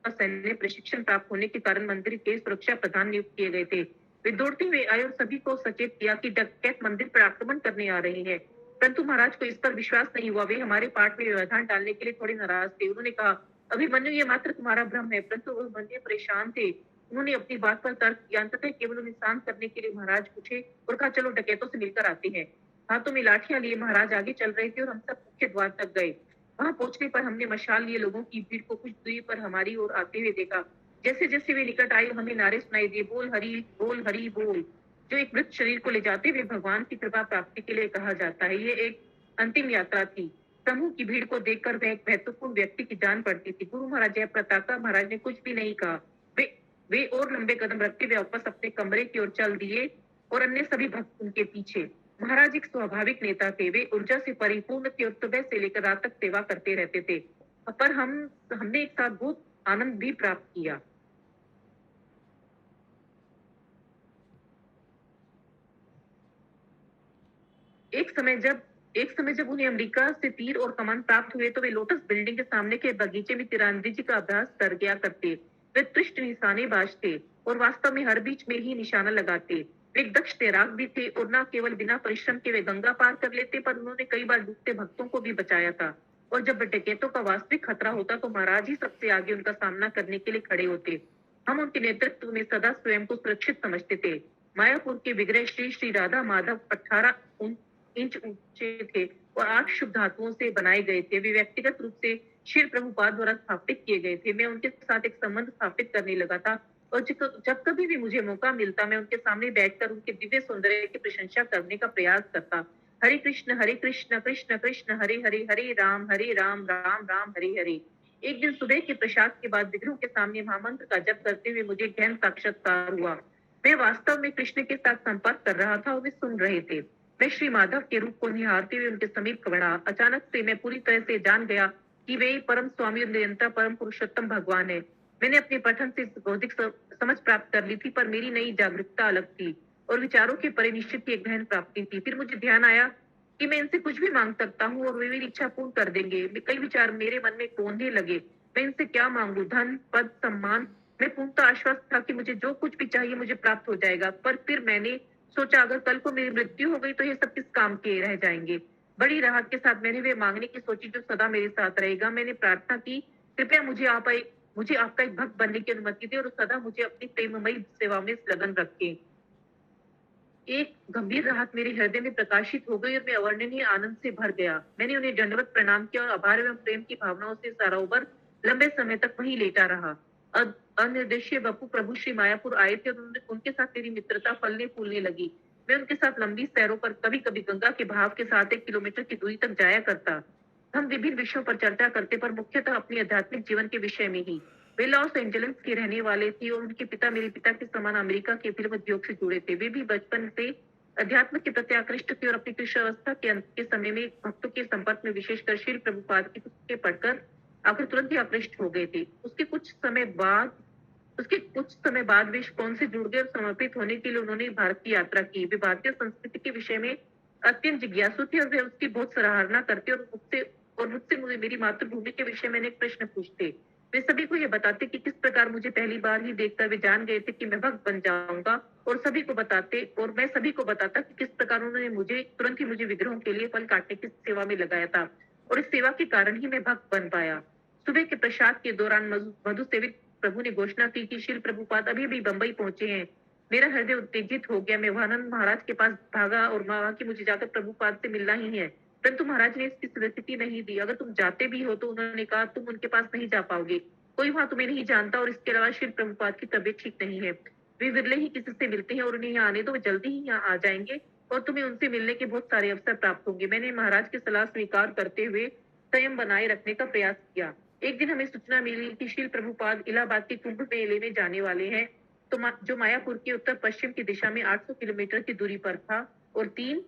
सैन्य प्रशिक्षण प्राप्त होने के कारण मंदिर के सुरक्षा प्रधान नियुक्त किए गए थे, वे दौड़ते हुए आए और सभी को सचेत किया कि डकैत मंदिर पर आक्रमण करने आ रहे हैं। परंतु महाराज को इस पर विश्वास नहीं हुआ। वे हमारे पाठ में व्यवधान डालने के लिए थोड़े नाराज थे। उन्होंने कहा, अभिमन्यु, ये मात्र तुम्हारा भ्रम है। परंतु अभिमन्यु परेशान थे। उन्होंने अपनी बात पर तर्क किया। अंततः केवल उन्हें शांत करने के लिए महाराज पूछे और कहा, चलो डकैतों से मिलकर आते हैं। हाथों में लाठियां लिए महाराज आगे चल रहे थे और हम सब मुख्य द्वार तक गए। वहां पहुंचने पर हमने मशाल लिए लोगों की भीड़ को कुछ दूरी पर हमारी ओर आते हुए देखा। जैसे जैसे वे निकट आए, हमें नारे सुनाई दिए, बोल हरि बोल हरि बोल, जो एक मृत शरीर को ले जाते हुए भगवान की कृपा प्राप्ति के लिए कहा जाता है। ये एक अंतिम यात्रा थी। समूह की भीड़ को देखकर वह एक महत्वपूर्ण व्यक्ति की जान पड़ती थी। गुरु महाराज जय पताका महाराज ने कुछ भी नहीं कहा। वे और लंबे कदम रखते हुए वापस अपने कमरे की ओर चल दिए और अन्य सभी भक्त उनके पीछे। महाराज एक स्वाभाविक नेता थे। वे ऊर्जा से परिपूर्ण थे और सुबह से लेकर रात तक सेवा करते रहते थे। पर हमने एक साथ बहुत आनंद भी प्राप्त किया। एक समय जब उन्हें अमेरिका से तीर और कमान प्राप्त हुए तो वे लोटस बिल्डिंग के सामने के बगीचे में तीरंदाजी का अभ्यास कर गया करते। वे उत्कृष्ट निशानेबाज थे और वास्तव में हर बीच में ही निशाना लगाते। वे एक दक्ष तैराक भी थे और न केवल बिना परिश्रम के वे गंगा पार कर लेते, पर उन्होंने कई बार डूबते भक्तों को भी बचाया था। और जब डकैतों का वास्तविक खतरा होता तो महाराज ही सबसे आगे उनका सामना करने के लिए खड़े होते। हम उनके नेतृत्व में सदा स्वयं को सुरक्षित समझते थे। मायापुर के विग्रह श्री श्री राधा माधव 18 इंच ऊंचे थे और 8 शुभ धातुओं से बनाए गए थे। वे व्यक्तिगत रूप से श्री प्रभुपाद द्वारा स्थापित किए गए थे। मैं उनके साथ एक संबंध स्थापित करने लगा था और जब कभी भी मुझे मौका मिलता, मैं उनके सामने बैठकर उनके दिव्य सौंदर्य की प्रशंसा करने का प्रयास करता। हरे कृष्ण कृष्ण कृष्ण हरे हरे, हरे राम राम राम हरे हरे। एक दिन सुबह के प्रसाद के बाद विग्रहों के सामने महामंत्र का जप करते हुए मुझे गहन साक्षात्कार हुआ। मैं वास्तव में कृष्ण के साथ संपर्क कर रहा था और वे सुन रहे थे। मैं श्री माधव के रूप को निहारते हुए उनके समीप बढ़ा। अचानक से मैं पूरी तरह से जान गया कि वे परम स्वामी और निरंतर परम पुरुषोत्तम भगवान है। मैंने अपने पठन से बौद्धिक समझ प्राप्त कर ली थी, पर मेरी नई जागरूकता अलग थी और विचारों के परे निश्चित ही एक गहन प्राप्ति थी। फिर मुझे ध्यान आया कि मैं इनसे कुछ भी मांग सकता हूँ और वे मेरी इच्छा पूर्ण कर देंगे। कई विचार मेरे मन में कोंधने लगे। मैं इनसे क्या मांगू? धन, पद, सम्मान? मैं पूर्णतः आश्वस्त था कि मुझे जो कुछ भी चाहिए मुझे प्राप्त हो जाएगा। पर फिर मैंने सोचा, अगर कल को मेरी मृत्यु हो गई तो ये सब किस काम के रह जाएंगे। बड़ी राहत के साथ मैंने वे मांगने की सोची जो सदा मेरे साथ रहेगा। मैंने प्रार्थना की, कृपया मुझे आपका एक भक्त बनने की अनुमति दे और सदा मुझे अपनी प्रेममयी सेवा में लगन रखे। एक गंभीर राहत मेरे हृदय में प्रकाशित हो गई और मैं अवर्णनीय आनंद से भर गया। मैंने उन्हें दंडवत प्रणाम किया और आभार एवं प्रेम की भावनाओं से सरोवर लंबे समय तक वहीं लेटा रहा। अनिर्देशीय बपू प्रभु श्री मायापुर आए थे और उनके साथ मेरी मित्रता फलने फूलने लगी। मैं उनके साथ लंबी सैरों पर, कभी कभी गंगा के बहाव के साथ 1 किलोमीटर की दूरी तक जाया करता। हम विभिन्न विषयों पर चर्चा करते, पर मुख्यतः अपने आध्यात्मिक जीवन के विषय में ही। वे लॉस एंजलिस के रहने वाले थे और उनके पिता मेरे पिता के समान अमेरिका के फिल्म उद्योग से जुड़े थे। वे भी बचपन से अध्यात्म के प्रति आकृष्ट थे और अपनी किशोरावस्था के अंत के समय में भक्तों के संपर्क में, विशेषकर श्री प्रभुपाद की पुस्तकें पढ़कर आकर तुरंत ही आकृष्ट हो गए थे। उसके कुछ समय बाद वे कौन से जुड़ गए और समर्पित होने के लिए उन्होंने भारत की यात्रा की। वे भारतीय संस्कृति के विषय में अत्यंत जिज्ञासु थे और वे उसकी बहुत सराहना करते और मुझसे मुझे मेरी मातृभूमि के विषय में अनेक प्रश्न पूछते। वे सभी को ये बताते कि किस प्रकार मुझे पहली बार ही देखकर वे जान गए थे कि मैं भक्त बन जाऊंगा, और मैं सभी को बताता कि किस प्रकार उन्होंने तुरंत ही मुझे विग्रहों के लिए फल काटने की सेवा में लगाया था और इस सेवा के कारण ही मैं भक्त बन पाया। सुबह के प्रसाद के दौरान मधु सेवित प्रभु ने घोषणा की कि श्री प्रभुपाद अभी भी बंबई पहुंचे हैं। मेरा हृदय उत्तेजित हो गया। मैं वानंद महाराज के पास भागा और कहा कि मुझे जाकर प्रभुपाद से मिलना ही है, परंतु महाराज ने इसकी स्वीकृति नहीं दी। अगर तुम जाते भी हो तो उन्होंने कहा तुम उनके पास नहीं जा पाओगे, कोई वहां तुम्हें नहीं जानता और इसके अलावा श्री प्रभुपाद की तबीयत ठीक नहीं है। वे विरले ही किसी से मिलते हैं और उन्हें यहाँ आने दो, वे जल्दी ही यहाँ आ जाएंगे और तुम्हें उनसे मिलने के बहुत सारे अवसर प्राप्त होंगे। मैंने महाराज की सलाह स्वीकार करते हुए संयम बनाए रखने का प्रयास किया। एक दिन हमें सूचना मिली कि श्री प्रभुपाद इलाहाबाद के कुंभ मेले में जाने वाले हैं, जो मायापुर के उत्तर पश्चिम की दिशा में 800 किलोमीटर की दूरी पर था और तीन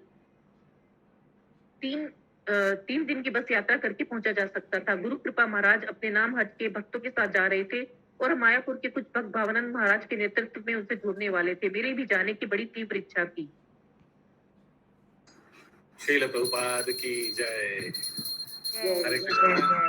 दिन की बस यात्रा करके पहुंचा जा सकता था। गुरु कृपा महाराज अपने नाम हट के भक्तों के साथ जा रहे थे और मायापुर के कुछ भक्त भावानंद महाराज के नेतृत्व में उनसे जुड़ने वाले थे। मेरे भी जाने की बड़ी तीव्र इच्छा थी। श्रील प्रभुपाद की जय। हरे कृष्ण।